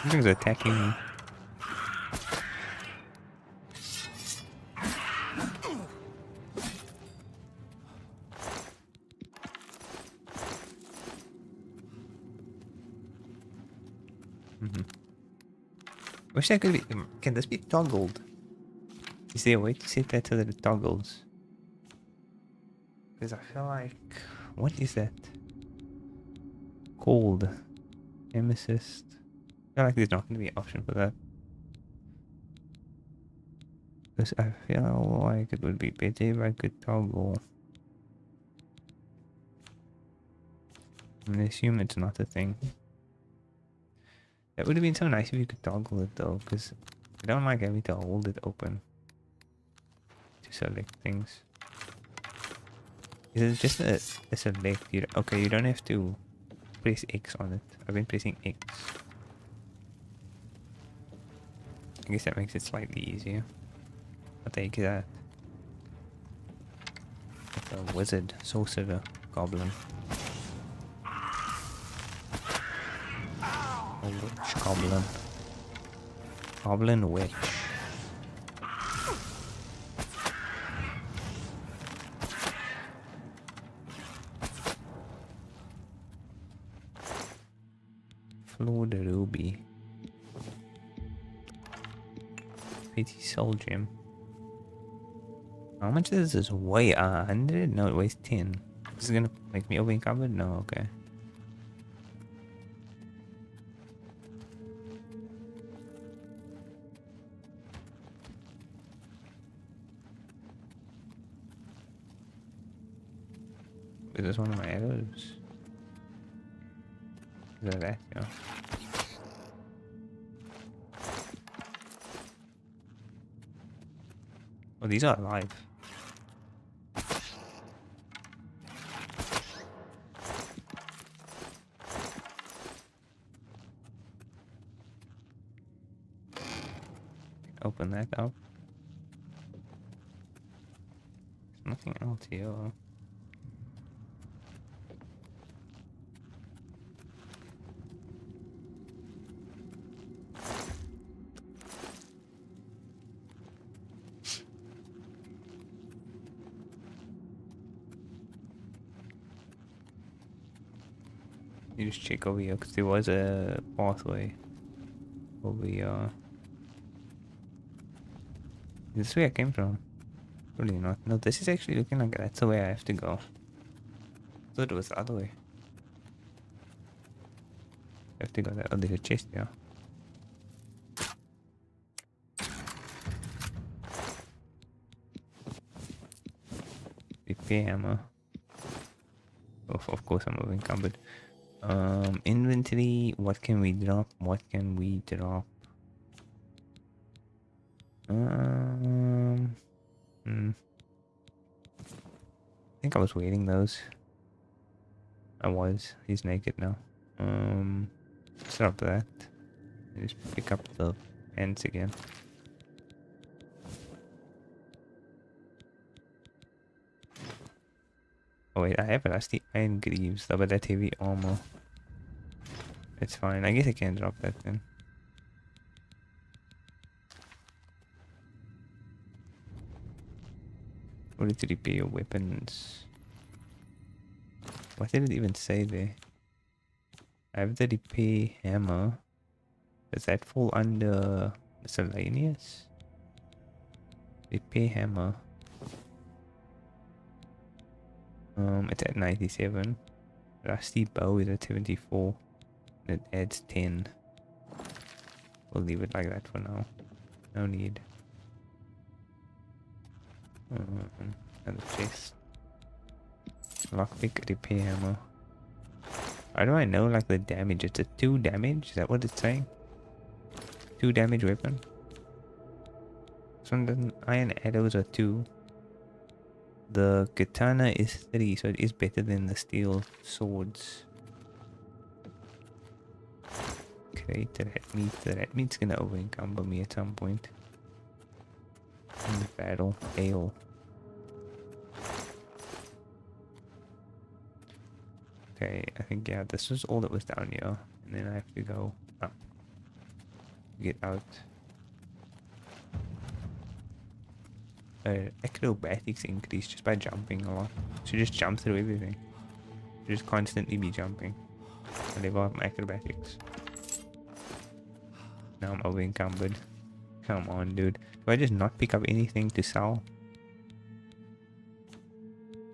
Something's attacking me. Wish that could be. Can this be toggled? Is there a way to set that so that it toggles? Because I feel like. What is that? Called. Amethyst. I feel like there's not going to be an option for that. Because I feel like it would be better if I could toggle. I'm going to assume it's not a thing. That would have been so nice if you could toggle it though, because I don't like having to hold it open to select things. Is it just a select? Okay, you don't have to press X on it. I've been pressing X. I guess that makes it slightly easier. I'll take that. It's a wizard, sorcerer, goblin. A witch goblin. Goblin witch. Floor the ruby. Pretty soul gem. How much does this weigh? 100? No, it weighs 10. This is gonna make me open cupboard? No, okay. Is this one of my arrows? Is that? Yeah. Oh, these are alive. Open that up. There's nothing else here. You just check over here, because there was a pathway over here. Is this where I came from? Probably not. No, this is actually looking like that's the way I have to go. I thought it was the other way. I have to go there. Oh, there's a chest here. Repair hammer. Of course I'm encumbered. Inventory. What can we drop? What can we drop? I think I was waiting those. I was. He's naked now. Let's drop that. Just pick up the ants again. Oh wait, I have rusty iron greaves though, but that heavy armor. It's fine. I guess I can drop that then. Order to repair your weapons. What did it even say there? I have the repair hammer. Does that fall under miscellaneous? Repair hammer. It's at 97. Rusty bow is at 74. It adds 10. We'll leave it like that for now. No need. Another chest. Lockpick, repair hammer. How do I know like the damage? It's a 2 damage? Is that what it's saying? 2 damage weapon? So the iron arrows are 2. The katana is 3, so it is better than the steel swords. Create the rat meat. The rat meat's gonna over encumber me at some point. In the battle. Ale. Okay, I think yeah, this was all that was down here. And then I have to go up. Get out. Acrobatics increase just by jumping a lot. So just jump through everything. Just constantly be jumping. I level up my acrobatics. Now I'm over encumbered. Come on, dude. Do I just not pick up anything to sell?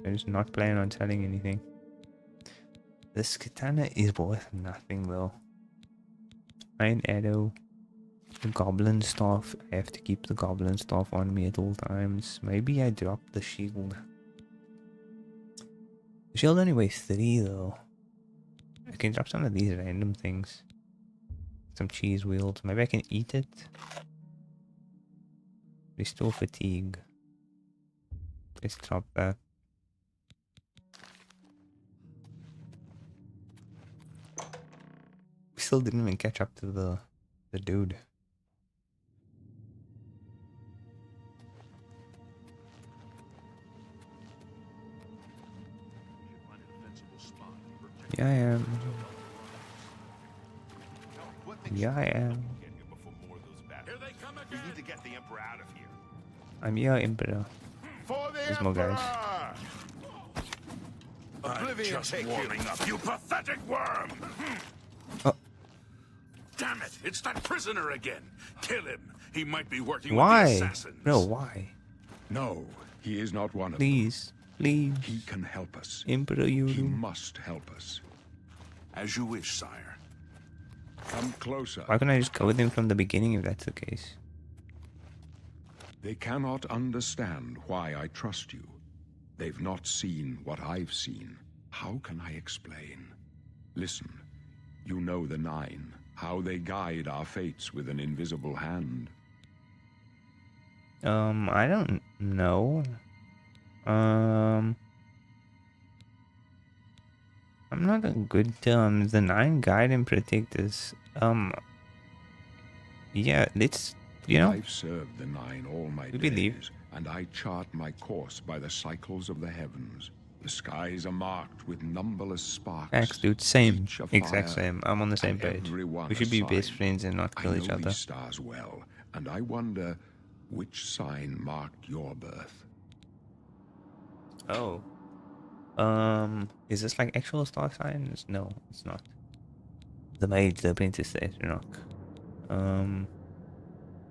I just not plan on selling anything. This katana is worth nothing though. Iron arrow. The goblin staff. I have to keep the goblin staff on me at all times. Maybe I drop the shield. The shield only weighs 3 though. I can drop some of these random things. Some cheese wheels. Maybe I can eat it. Restore fatigue. Let's drop that. We still didn't even catch up to the dude. Yeah, I am. Yeah, I am. We need to get the Emperor out of here. I'm your Emperor. There's more guys. Oblivion, just warming up, you pathetic worm! Oh. Damn it! It's that prisoner again. Kill him. He might be working Why? with the assassins. Bro, why? No, he is not one of Please, please. them. He can help us. Emperor He Yuru. must help us. As you wish, sire. Come closer. Why can't I just go with him from the beginning if that's the case? They cannot understand why I trust you. They've not seen what I've seen. How can I explain? Listen, you know the Nine, how they guide our fates with an invisible hand. I don't know. I'm not on good terms. The Nine guide and protect us. Yeah, let's, you know. I've served the Nine all my We days, believe. and I chart my course by the cycles of the heavens. The skies are marked with numberless sparks. Thanks, dude. Same. each a Exact fire, same. I'm on the same and page. everyone We should a be sign. best friends and not kill I each know other. these stars well, and I wonder which sign marked your birth. Oh. Is this like actual star signs? No, it's not. The mage, the apprentice, the Eternach.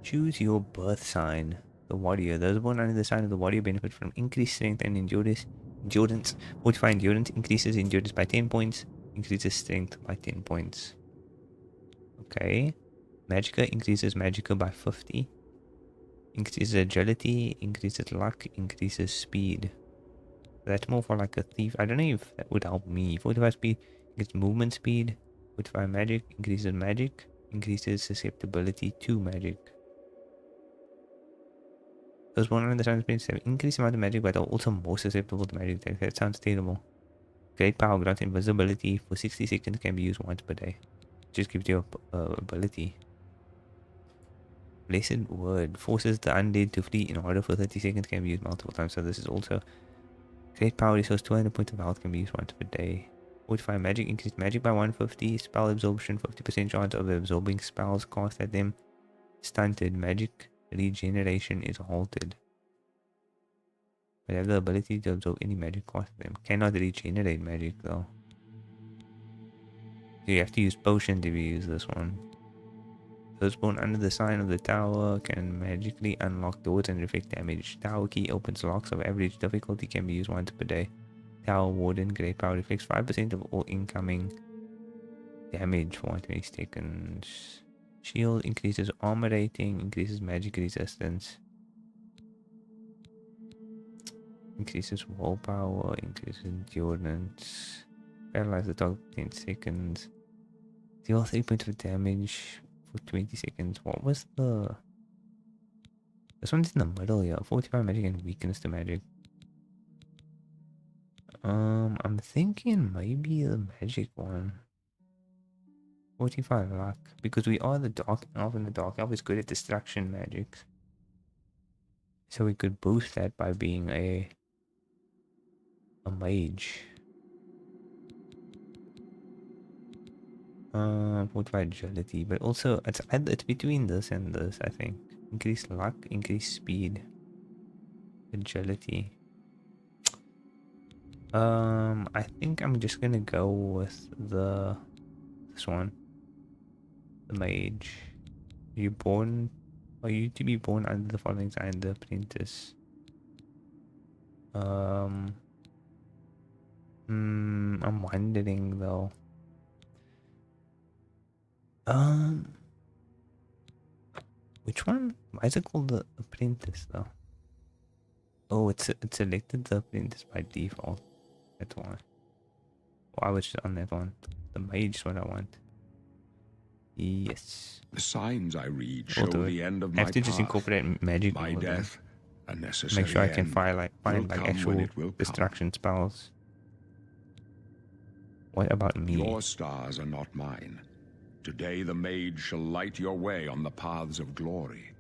Choose your birth sign. The warrior. Those born under the sign of the warrior benefit from increased strength and endurance. Fortify endurance increases endurance by 10 points. Increases strength by 10 points. Okay. Magicka increases Magicka by 50. Increases agility, increases luck, increases speed. That's more for like a thief. I don't know if that would help me. 45 speed gets movement speed. 45 magic increases susceptibility to magic. Those one under the sun spirits have increased amount of magic, but are also more susceptible to magic attacks. That sounds terrible. Great power grants invisibility for 60 seconds, can be used once per day. Just gives you ability. Blessed word forces the undead to flee in order for 30 seconds, can be used multiple times. So this is also great power resource. 200 points of health, can be used once per day. 45 magic, increased magic by 150. Spell absorption, 50% chance of absorbing spells cast at them. Stunted magic regeneration is halted. But have the ability to absorb any magic cast at them. Cannot regenerate magic though. So you have to use potion to use this one. Those born under the sign of the tower can magically unlock doors and reflect damage. Tower key opens locks of average difficulty, can be used once per day. Tower warden, great power, reflects 5% of all incoming damage for 120 seconds. Shield increases armor rating, increases magic resistance. Increases willpower, increases endurance. Paralyze the target for 10 seconds. Deal 3 points of damage for 20 seconds. What was the... This one's in the middle here. 45 magic and weakness to magic. I'm thinking maybe the magic one. 45 luck. Because we are the dark elf, and the dark elf is good at destruction magics. So we could boost that by being a mage. 45 agility, but also it's between this and this, I think. Increase luck, increase speed, agility. I think I'm just gonna go with this one, the mage. Are you to be born under the following sign? The apprentice. I'm wondering though. Which one? Why is it called the apprentice though? Oh, it's selected the apprentice by default. That's why. Oh, I was just on that one. The mage is what I want. Yes. The signs I read show the end of I my have to just path. incorporate magic. My death, a necessary Make sure I can end, find like come actual when it will destruction spells. What about me? Your stars are not mine. Today the mage shall light your way on the paths of glory.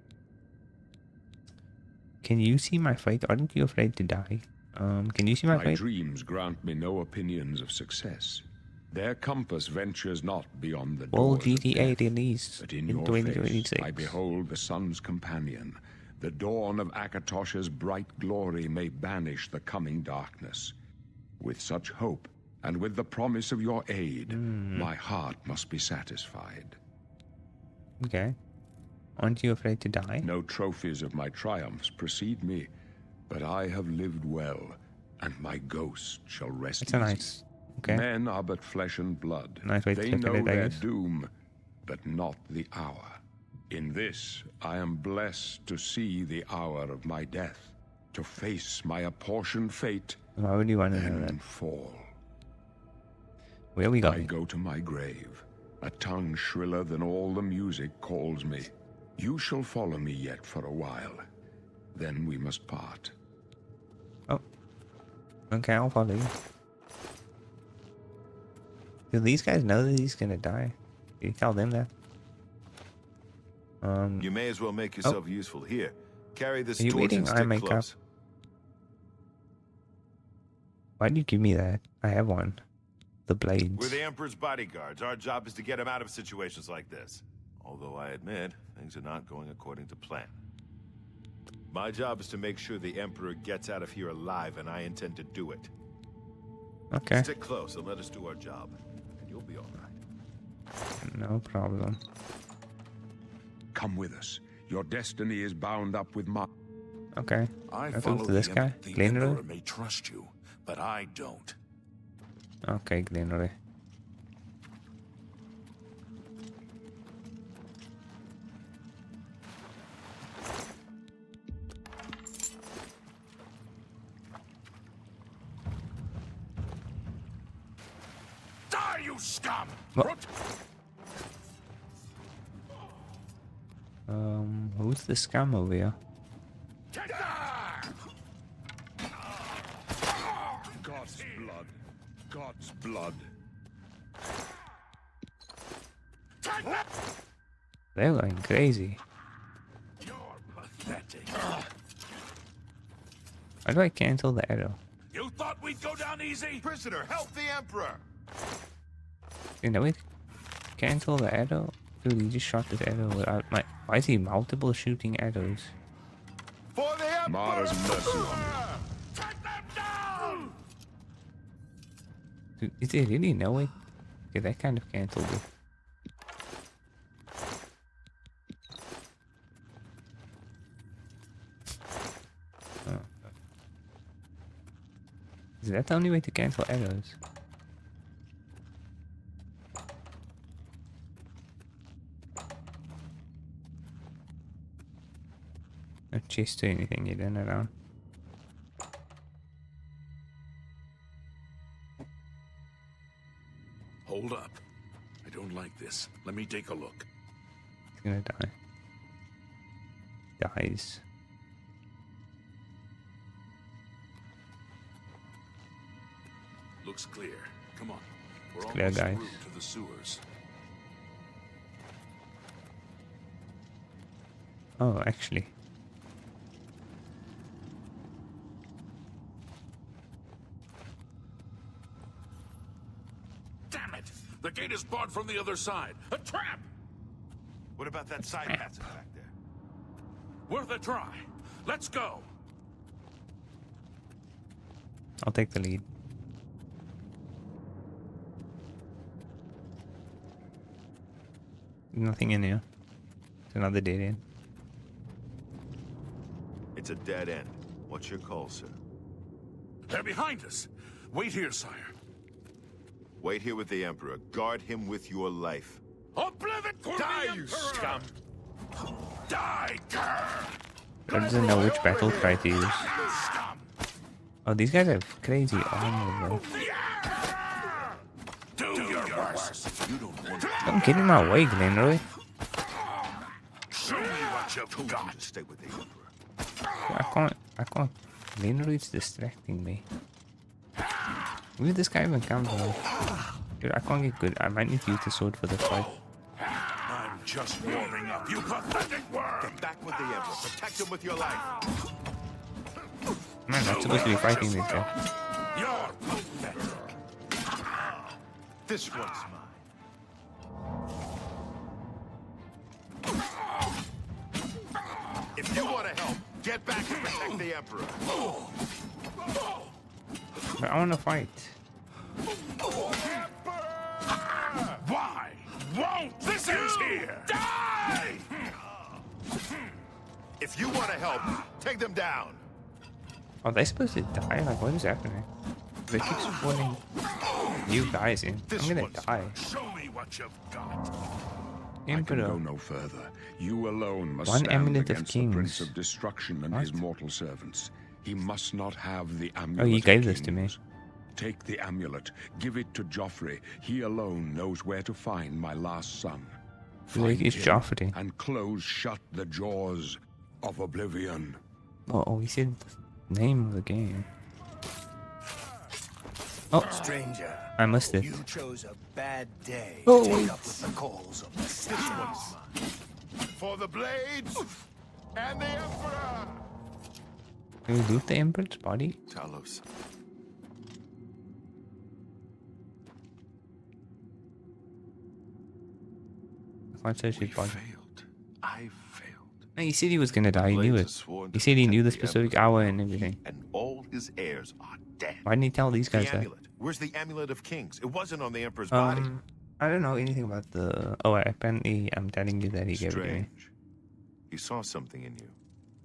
Can you see my fate? Aren't you afraid to die? Can you see my My fate? dreams grant me no opinions of success. Their compass ventures not beyond the Well, doors GTA of death. release But in in your 2026. face I behold the sun's companion. The dawn of Akatosh's bright glory may banish the coming darkness. With such hope, and with the promise of your aid, my heart must be satisfied. Okay. Aren't you afraid to die? No trophies of my triumphs precede me, but I have lived well, and my ghost shall rest That's easy. a nice. Okay. Men are but flesh and blood. Nice way to They look at know it, I their guess. doom, but not the hour. In this, I am blessed to see the hour of my death, to face my apportioned fate, Why would you want to know that? then fall. Where are we I going? go to my grave. A tongue shriller than all the music calls me. You shall follow me yet for a while. Then we must part. Oh. Okay, I'll follow you. Do these guys know that he's gonna die? Did you tell them that? You may as well make yourself useful. Here, carry this Are you torch eating and eye stick makeup? close. Why did you give me that? I have one. The blades. We're the Emperor's bodyguards. Our job is to get him out of situations like this. Although I admit, things are not going according to plan. My job is to make sure the Emperor gets out of here alive, and I intend to do it. Okay. Stick close and let us do our job, and you'll be all right. No problem. Come with us. Your destiny is bound up with mine. Okay. I I'll follow talk to this guy. The Glenroy. Emperor may trust you, but I don't. Okay, Glenroy. Die, you scum! What? Who's the scum over here? God's blood. God's blood. They're going crazy. You're pathetic. How do I cancel the arrow? You thought we'd go down easy? Prisoner, help the Emperor! You know it? Cancel the arrow? Dude, he just shot this arrow without my... Why is he multiple shooting arrows? For the Emperor! Mara's mercy on you. Take them down! Dude, is there really no way? Okay, that kind of cancelled it. Oh. Is that the only way to cancel arrows? No chest or anything hidden around. Hold up. I don't like this. Let me take a look. He's gonna die. Dies. Looks clear. Come on. We're Clear, almost guys. through to the sewers. Oh, actually. Damn it! The gate is barred from the other side. A trap! What about that side passage back there? Worth a try. Let's go. I'll take the lead. Nothing in here. It's another dead end. It's a dead end. What's your call, sir? They're behind us. Wait here, sire. Wait here with the Emperor. Guard him with your life. Oblivion for Die, the you Emperor! scum! Die, cur! He doesn't know which battle cry to use. Scum! Oh, these guys have crazy armor, bro. Do your worst. You don't want to Don't get in my way, Glenroy. show me what you've Told you got. to stay with the Emperor. I can't. Glenroy's distracting me. Where did this guy even come from? Dude, I can't get good. I might need to use the sword for the fight. I'm just warming up, you pathetic worm! Get back with the Emperor. Protect him with your life. Man, I'm not supposed to be fighting this guy. You're pathetic. This one's mine. If you want to help, get back and protect the Emperor. But I want to fight. Why won't this ends here? Die! If you want to help, take them down. Are they supposed to die? Like, what is happening? They keep spawning new guys in. I'm gonna die. Show me what you've got. I can go Emperor. no further. You alone must One stand amulet of against the Prince Kings. of Destruction and What? his mortal servants. He must not have the amulet. Oh, you of gave this to me. Kings. Take the amulet. Give it to Joffrey. He alone knows where to find my last son. Like, Find it's him Joffrey. and close shut the jaws of Oblivion. Oh, he said the name of the game. Oh, Stranger, I missed it. you chose a bad day Oh, to take wait. up with the calls of the This citizens. one's mine. For the blades and the Emperor. Can we loot the Emperor's body? Talos. I can't search We his body. failed. I failed. No, he said he was gonna die. He knew Blades it. has sworn He to said he knew the protect specific Emperor. hour and everything. And all his heirs are dead. Why didn't he tell these guys The that? amulet. Where's the Amulet of Kings? It wasn't on the Emperor's body. I don't know anything about the... Oh, apparently I'm telling you that he gave it to me. Strange. He saw something in you.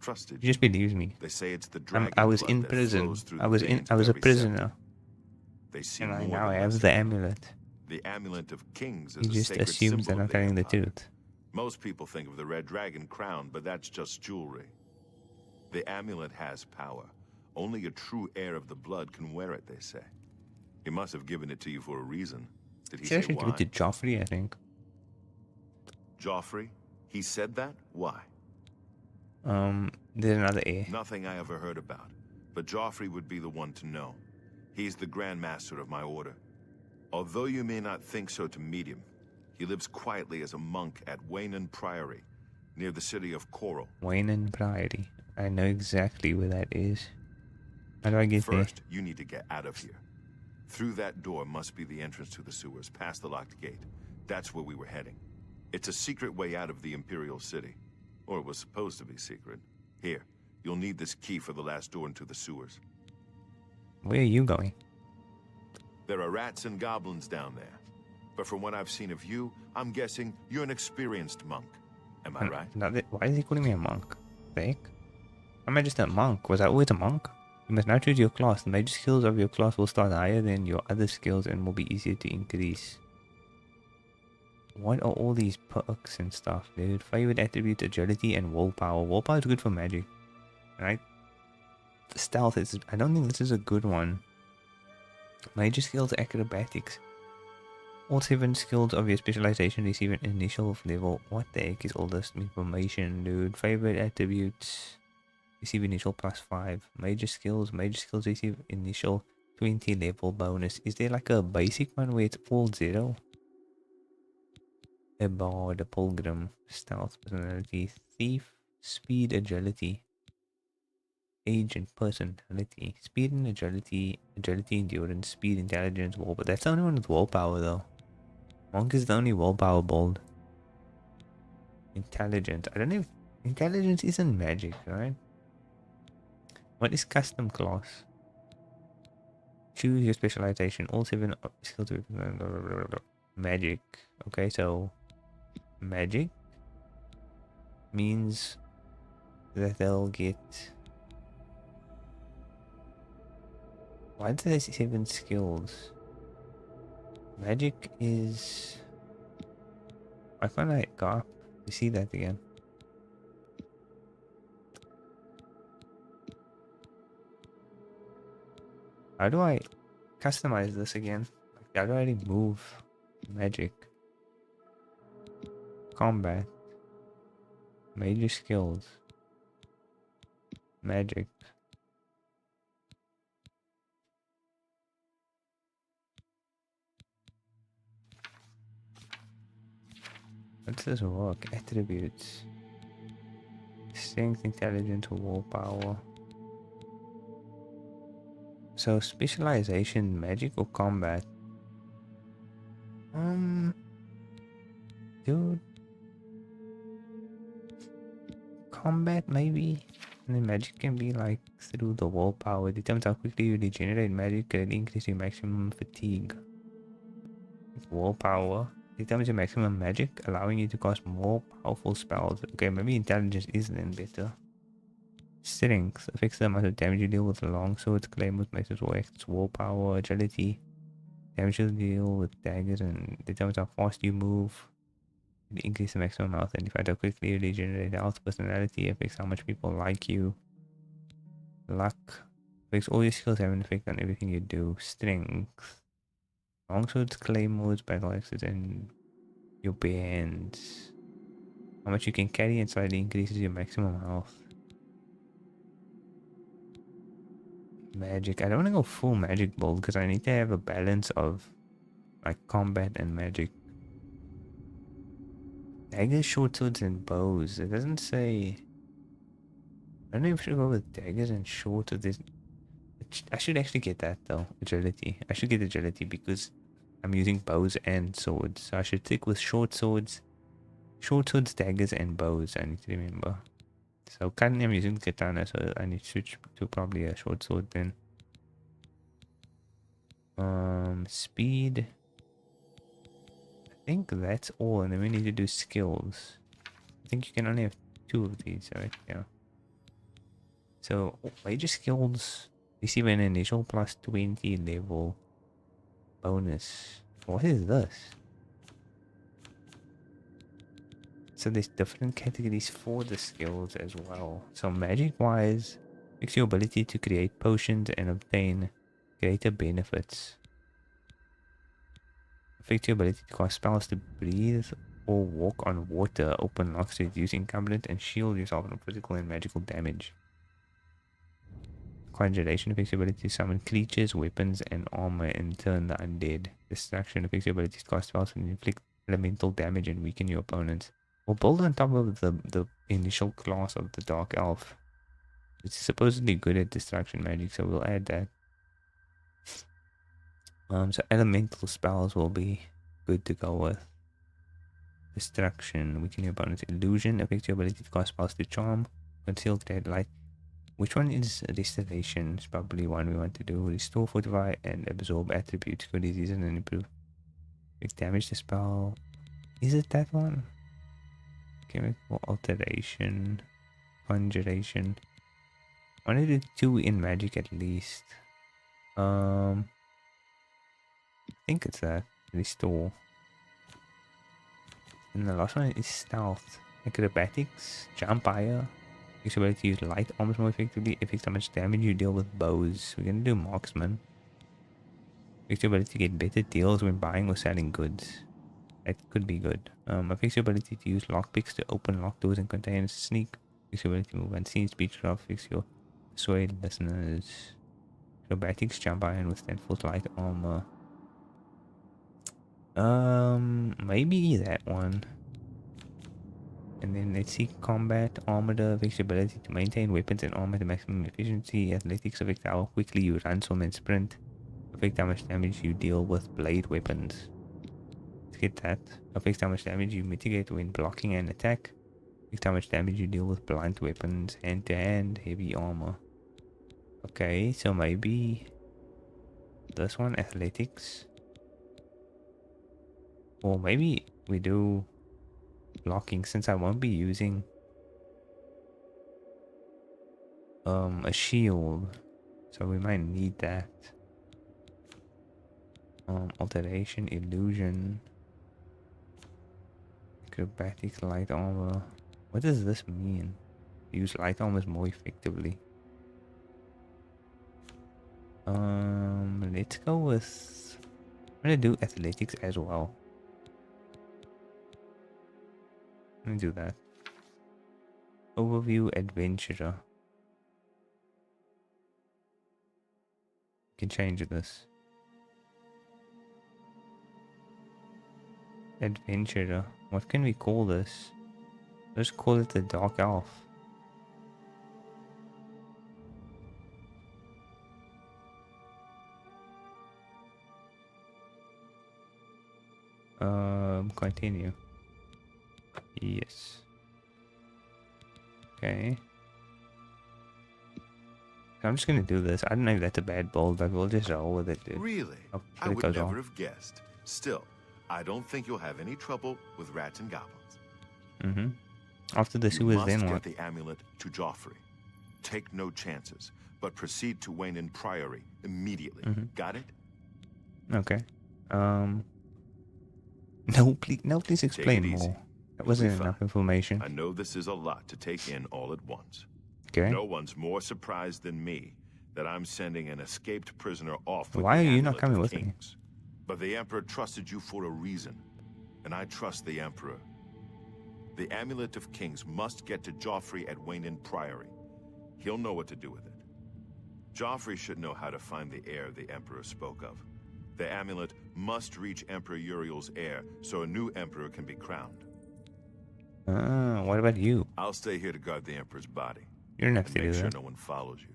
Trusted He you. just believes me. They say it's the dragon I was blood in that prison. flows through I the was veins a of every prisoner. scepter. They see And more now I than have us. the amulet. The Amulet of Kings He is a just sacred assumes that symbol I'm of the telling the Empire. truth. Most people think of the red dragon crown, but that's just jewelry. The amulet has power. Only a true heir of the blood can wear it, they say. He must have given it to you for a reason. Did he He say actually why? gave it to Joffrey, I think. Joffrey? He said that? Why? There's another A. Nothing I ever heard about. But Joffrey would be the one to know. He's the Grand Master of my order. Although you may not think so to meet him, he lives quietly as a monk at Wizened Priory, near the city of Coral. Wizened Priory. I know exactly where that is. How do I get there? First, you need to get out of here. Through that door must be the entrance to the sewers, past the locked gate. That's where we were heading. It's a secret way out of the Imperial City. Or it was supposed to be secret. Here, you'll need this key for the last door into the sewers. Where are you going? There are rats and goblins down there. But from what I've seen of you, I'm guessing you're an experienced monk. Am I right? Why is he calling me a monk? Fake? Am I just a monk? Was I always a monk? You must now choose your class. The major skills of your class will start higher than your other skills and will be easier to increase. What are all these perks and stuff, dude? Favorite attributes, agility and willpower. Willpower is good for magic, right? Stealth is... I don't think this is a good one. Major skills, acrobatics. All 7 skills of your specialization receive an initial level. What the heck is all this information, dude? Favorite attributes... receive initial +5. Major skills receive initial 20 level bonus. Is there like a basic one where it's all 0? A bard, a pilgrim, stealth, personality, thief, speed, agility, age and personality, speed and agility, endurance, speed, intelligence, willpower. That's the only one with willpower though. Monk is the only willpower build. Intelligence. I don't know if intelligence isn't magic, right? What is custom class? Choose your specialization. All 7 skills. Magic. Okay, so magic means that they'll get... Why do they say 7 skills? Magic is... Why can't I go up? You see that again? How do I customize this again? How do I remove magic? Combat. Major skills. Magic. How does this work? Attributes. Strength, intelligence, willpower. So specialization, magic or combat? Dude. Combat maybe? And then magic can be like through the willpower. It determines how quickly you regenerate magic and increase your maximum fatigue. Willpower determines your maximum magic, allowing you to cast more powerful spells. Okay, maybe intelligence is then better. Strength affects the amount of damage you deal with longswords, claymores, maces, or axes. Willpower, agility, damage you deal with daggers, and determines how fast you move. It increases the maximum health, and if I do quickly regenerate health. Personality affects how much people like you. Luck affects all your skills have an effect on everything you do. Strength, longswords, claymores, battle axes, and your bare hands. How much you can carry and slightly increases your maximum health. Magic. I don't want to go full magic build because I need to have a balance of like combat and magic. Daggers, short swords, and bows. It doesn't say. I don't know if I should go with daggers and short swords. I should actually get that though. Agility. I should get agility because I'm using bows and swords. So I should stick with short swords, daggers, and bows. I need to remember. So currently I'm using katana, so I need to switch to probably a short sword then. Speed. I think that's all, and then we need to do skills. I think you can only have 2 of these, right? Yeah. So major skills receive an initial plus 20 level bonus. What is this? So there's different categories for the skills as well. So magic wise, makes your ability to create potions and obtain greater benefits. Affects your ability to cast spells to breathe or walk on water. Open locks to reduce encumbrance and shield yourself from physical and magical damage. Conjuration affects your ability to summon creatures, weapons, and armor, and turn the undead. Distraction affects your ability to cast spells and inflict elemental damage and weaken your opponents. We'll build on top of the initial class of the Dark Elf. It's supposedly good at distraction magic, so we'll add that. So elemental spells will be good to go with. Distraction, weaken your opponent's illusion, affects your ability to cast spells to charm, conceal, create light. Which one is restoration? It's probably one we want to do. Restore, fortify, and absorb attributes, cure diseases, and improve. Make damage to spell. Is it that one? Chemical alteration, conjuration. I want to do 2 in magic at least. I think it's that. Restore. And the last one is stealth. Acrobatics, jump higher. Use ability to use light arms more effectively. Affects how much damage you deal with bows. We're gonna do marksman. Affects your ability to get better deals when buying or selling goods. That could be good. Affects your ability to use lockpicks to open locked doors and containers. Sneak. Affects your ability to move unseen. Speechcraft. Affects your persuade listeners. Acrobatics, jump high and withstand full light armor. Maybe that one. And then let's see combat, armored, affects your ability to maintain weapons and armor to maximum efficiency. Athletics affects how quickly you run, swim, and sprint. Affects how much damage you deal with blade weapons. Let's get that. Affects how much damage you mitigate when blocking an attack. Affects how much damage you deal with blunt weapons, hand to hand, heavy armor. Okay, so maybe this one, athletics. Or maybe we do blocking, since I won't be using a shield, so we might need that. Alteration, illusion, acrobatics, light armor. What does this mean? Use light armors more effectively. Let's go with, I'm gonna do athletics as well. Let me do that. Overview, adventurer. Can change this. Adventurer. What can we call this? Let's call it the Dark Elf. Continue. Yes. Okay. So I'm just gonna do this. I don't know if that's a bad build, but we'll just roll with it, dude. Really? Oh, I it would goes never on. have guessed. Still, I don't think you'll have any trouble with rats and goblins. After the You sewers, must then get what? the amulet to Joffrey. Take no chances, but proceed to Wayne Priory immediately. Got it? Okay. No, please explain easy. more. That wasn't You'll be enough fine. information. I know this is a lot to take in all at once. Okay. No one's more surprised than me that I'm sending an escaped prisoner off with Why the are you not Amulet coming of with me? Kings. But the Emperor trusted you for a reason, and I trust the Emperor. The Amulet of Kings must get to Joffrey at Wayne Priory. He'll know what to do with it. Joffrey should know how to find the heir the Emperor spoke of. The amulet must reach Emperor Uriel's heir so a new Emperor can be crowned. What about you? I'll stay here to guard the Emperor's body. You don't have And to do make sure that. no one follows you.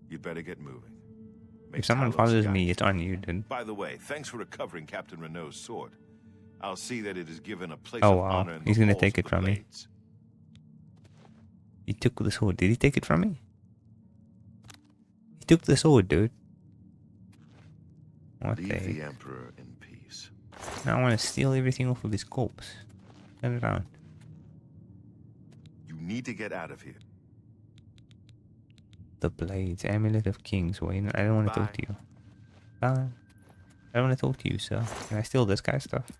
You'd better get moving. Make If someone Talos follows guide me, you. it's on you, dude. By the way, thanks for recovering Captain Renault's sword. I'll see that it is given a place Oh, of wow. honor in He's the gonna halls take of it the from me. Blades. He took the sword. Did he take it from me? He took the sword, dude. What Leave the the heck? Emperor in peace. Now I want to steal everything off of his corpse. Turn it around. You need to get out of here. The blades, amulet of kings. Wait, I don't want to talk to you. I don't want to talk to you, sir. Can I steal this guy's stuff?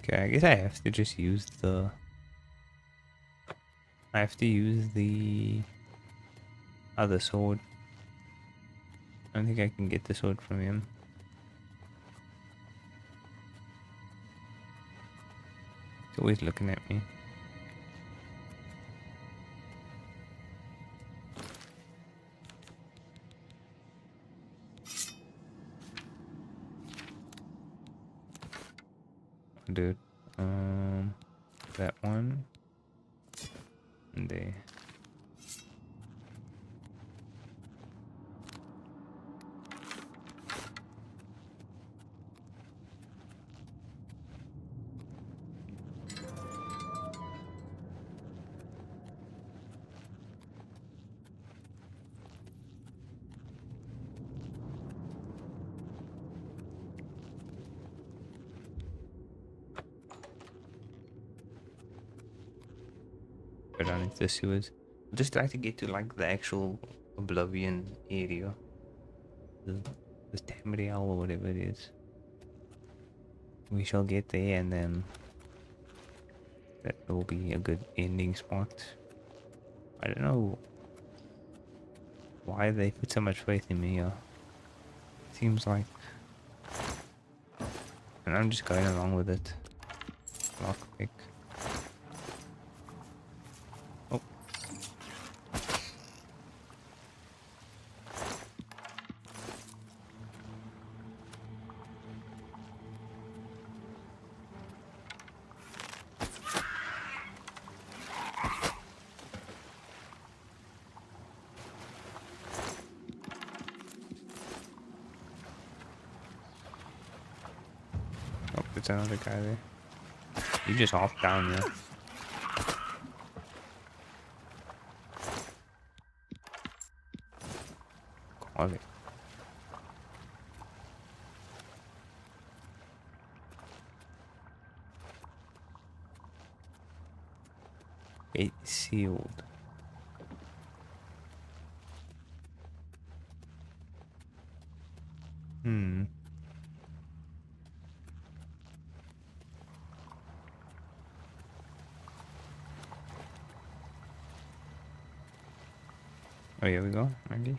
Okay, I guess I have to just use the... I have to use the other sword. I don't think I can get the sword from him. He's always looking at me. Dude, that one, and there. Go down into the sewers. I'll just try to get to like the actual Oblivion area. The Tamriel or whatever it is. We shall get there and then that will be a good ending spot. I don't know why they put so much faith in me here. Seems like... And I'm just going along with it. Lockpick. Oh. Oh, there's another guy there. You just hopped down there. Quality. Gate sealed. Oh, here we go, maybe.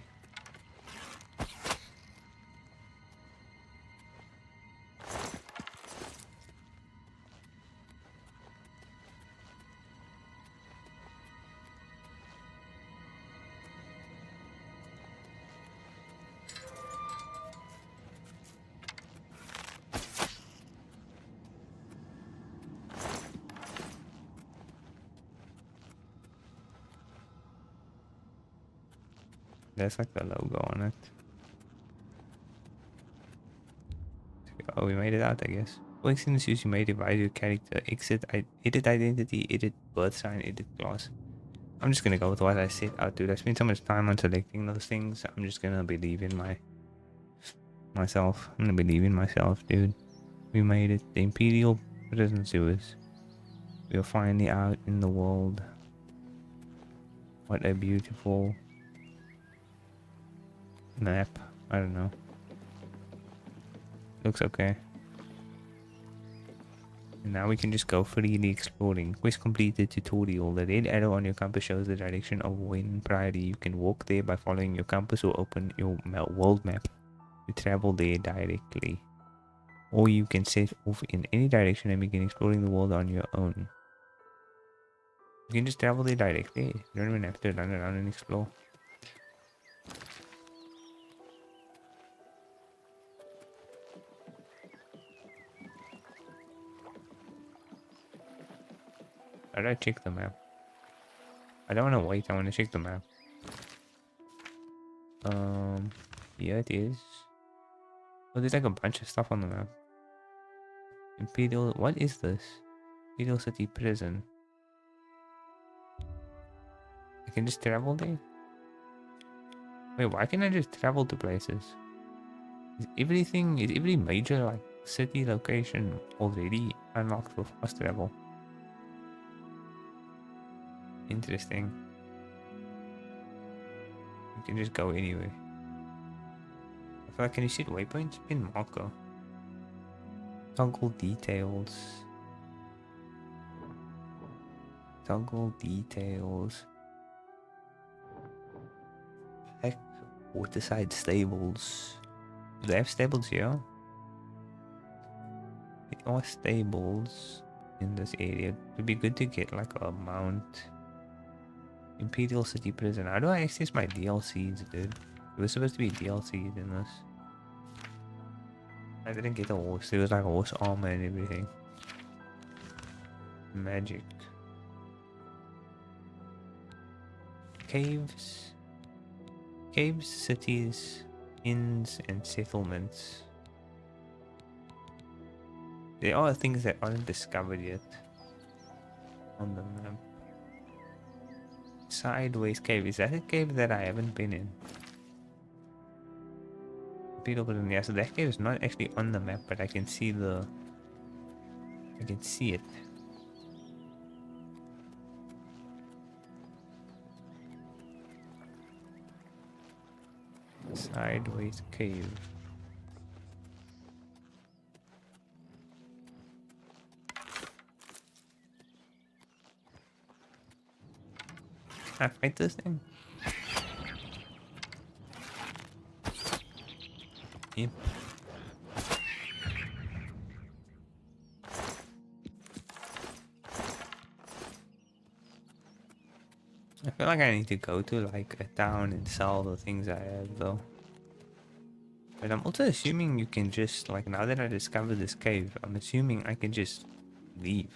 There's like the logo on it. Oh, we made it out, I guess. Quick things you may divide your character. Edit identity, edit birth sign, edit class. I'm just gonna go with what I set out, dude. I spent so much time on selecting those things. I'm just gonna believe in myself. I'm gonna believe in myself, dude. We made it. The Imperial prison sewers. We are finally out in the world. What a beautiful map. I don't know. Looks okay. And now we can just go freely exploring. Quest completed tutorial. The red arrow on your compass shows the direction of Wind Priory. You can walk there by following your compass or open your world map to travel there directly. Or you can set off in any direction and begin exploring the world on your own. You can just travel there directly. You don't even have to run around and explore. How do I check the map? I don't want to wait, I want to check the map. Here it is. Oh, there's like a bunch of stuff on the map. Imperial, what is this? Imperial City Prison. I can just travel there? Wait, why can't I just travel to places? Is every major like city location already unlocked for fast travel? Interesting. You can just go anywhere. I feel like, can you see the waypoints? Pin marker. Toggle details. Toggle details. Black waterside stables. Do they have stables here? There are stables in this area. It would be good to get like a mount. Imperial City Prison. How do I access my DLCs, dude? There was supposed to be DLCs in this. I didn't get a horse. There was like horse armor and everything. Magic. Caves. Caves, cities, inns, and settlements. There are things that aren't discovered yet on the map. Sideways cave. Is that a cave that I haven't been in? Yeah, so that cave is not actually on the map, but I can see it. Sideways cave. I fight this thing. Yep. I feel like I need to go to like a town and sell the things I have though. But I'm also assuming you can just, like, now that I discovered this cave, I'm assuming I can just leave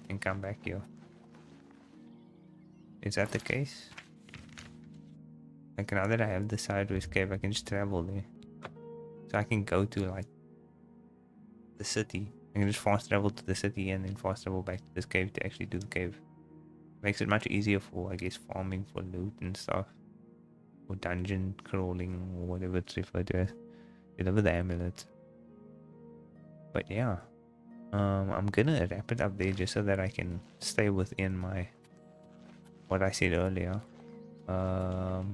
and come back here. Is that the case? Like, now that I have the sideways cave, I can just travel there. So I can go to, like, the city. I can just fast travel to the city and then fast travel back to this cave to actually do the cave. Makes it much easier for, I guess, farming for loot and stuff. Or dungeon crawling, or whatever it's referred to as. Deliver the amulet. But yeah. I'm gonna wrap it up there just so that I can stay within my... what I said earlier. Yeah,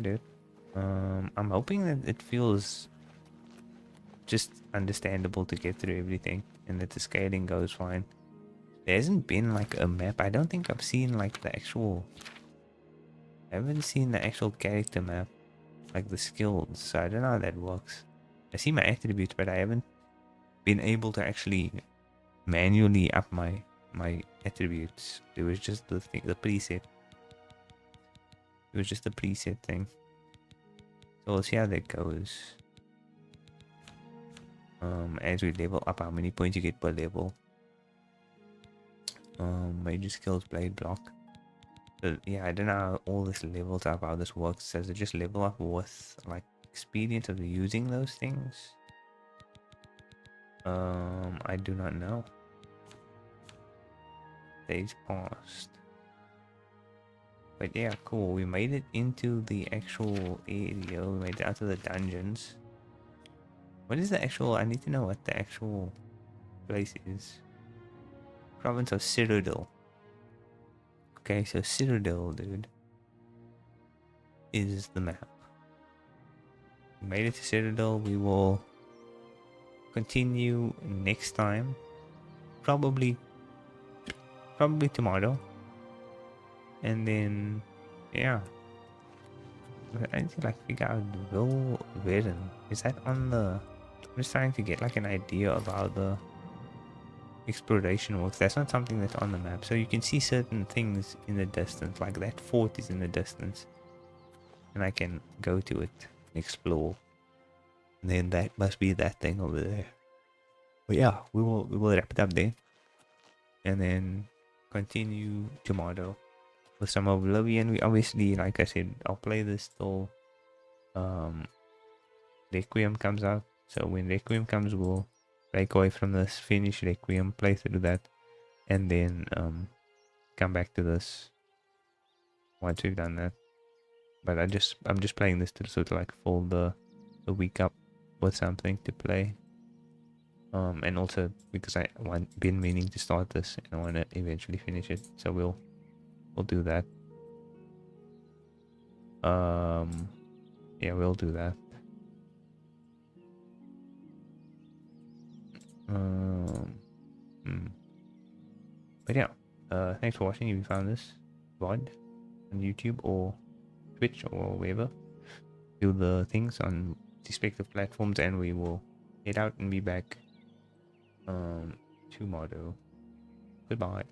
dude. I'm hoping that it feels just understandable to get through everything and that the scaling goes fine. There hasn't been like a map. I don't think I've seen like the actual... I haven't seen the actual character map, like the skills, so I don't know how that works. I see my attributes, but I haven't been able to actually manually up my attributes. It was just the thing, the preset. It was just the preset thing. So we'll see how that goes. As we level up, how many points you get per level. Major skills, blade block. Yeah, I don't know how all this levels up, how this works. Does it just level up with like experience of using those things? I do not know. Days passed. But yeah, cool. We made it into the actual area. We made it out of the dungeons. What is the actual... I need to know what the actual place is. Province of Cyrodiil. Okay, so Cyrodiil, dude, is the map. We made it to Cyrodiil. We will continue next time. Probably tomorrow. And then, yeah. I need to like figure out Wizened. Is that on the... I'm just trying to get like an idea of how the exploration works. That's not something that's on the map, so you can see certain things in the distance, like that fort is in the distance, and I can go to it, explore, and then that must be that thing over there. But yeah, we will wrap it up there. and then continue tomorrow for some Oblivion. We obviously, like I said, I'll play this till Requiem comes out. So when Requiem comes, we'll break away from this, finish Requiem, play through that, and then come back to this once we've done that. But I'm just playing this to sort of like fill the week up with something to play. And also because been meaning to start this and I want to eventually finish it, so we'll do that. Yeah, we'll do that. But yeah, thanks for watching. If you found this VOD on YouTube or Twitch or wherever, do the things on respective platforms, and we will head out and be back tomorrow. Goodbye.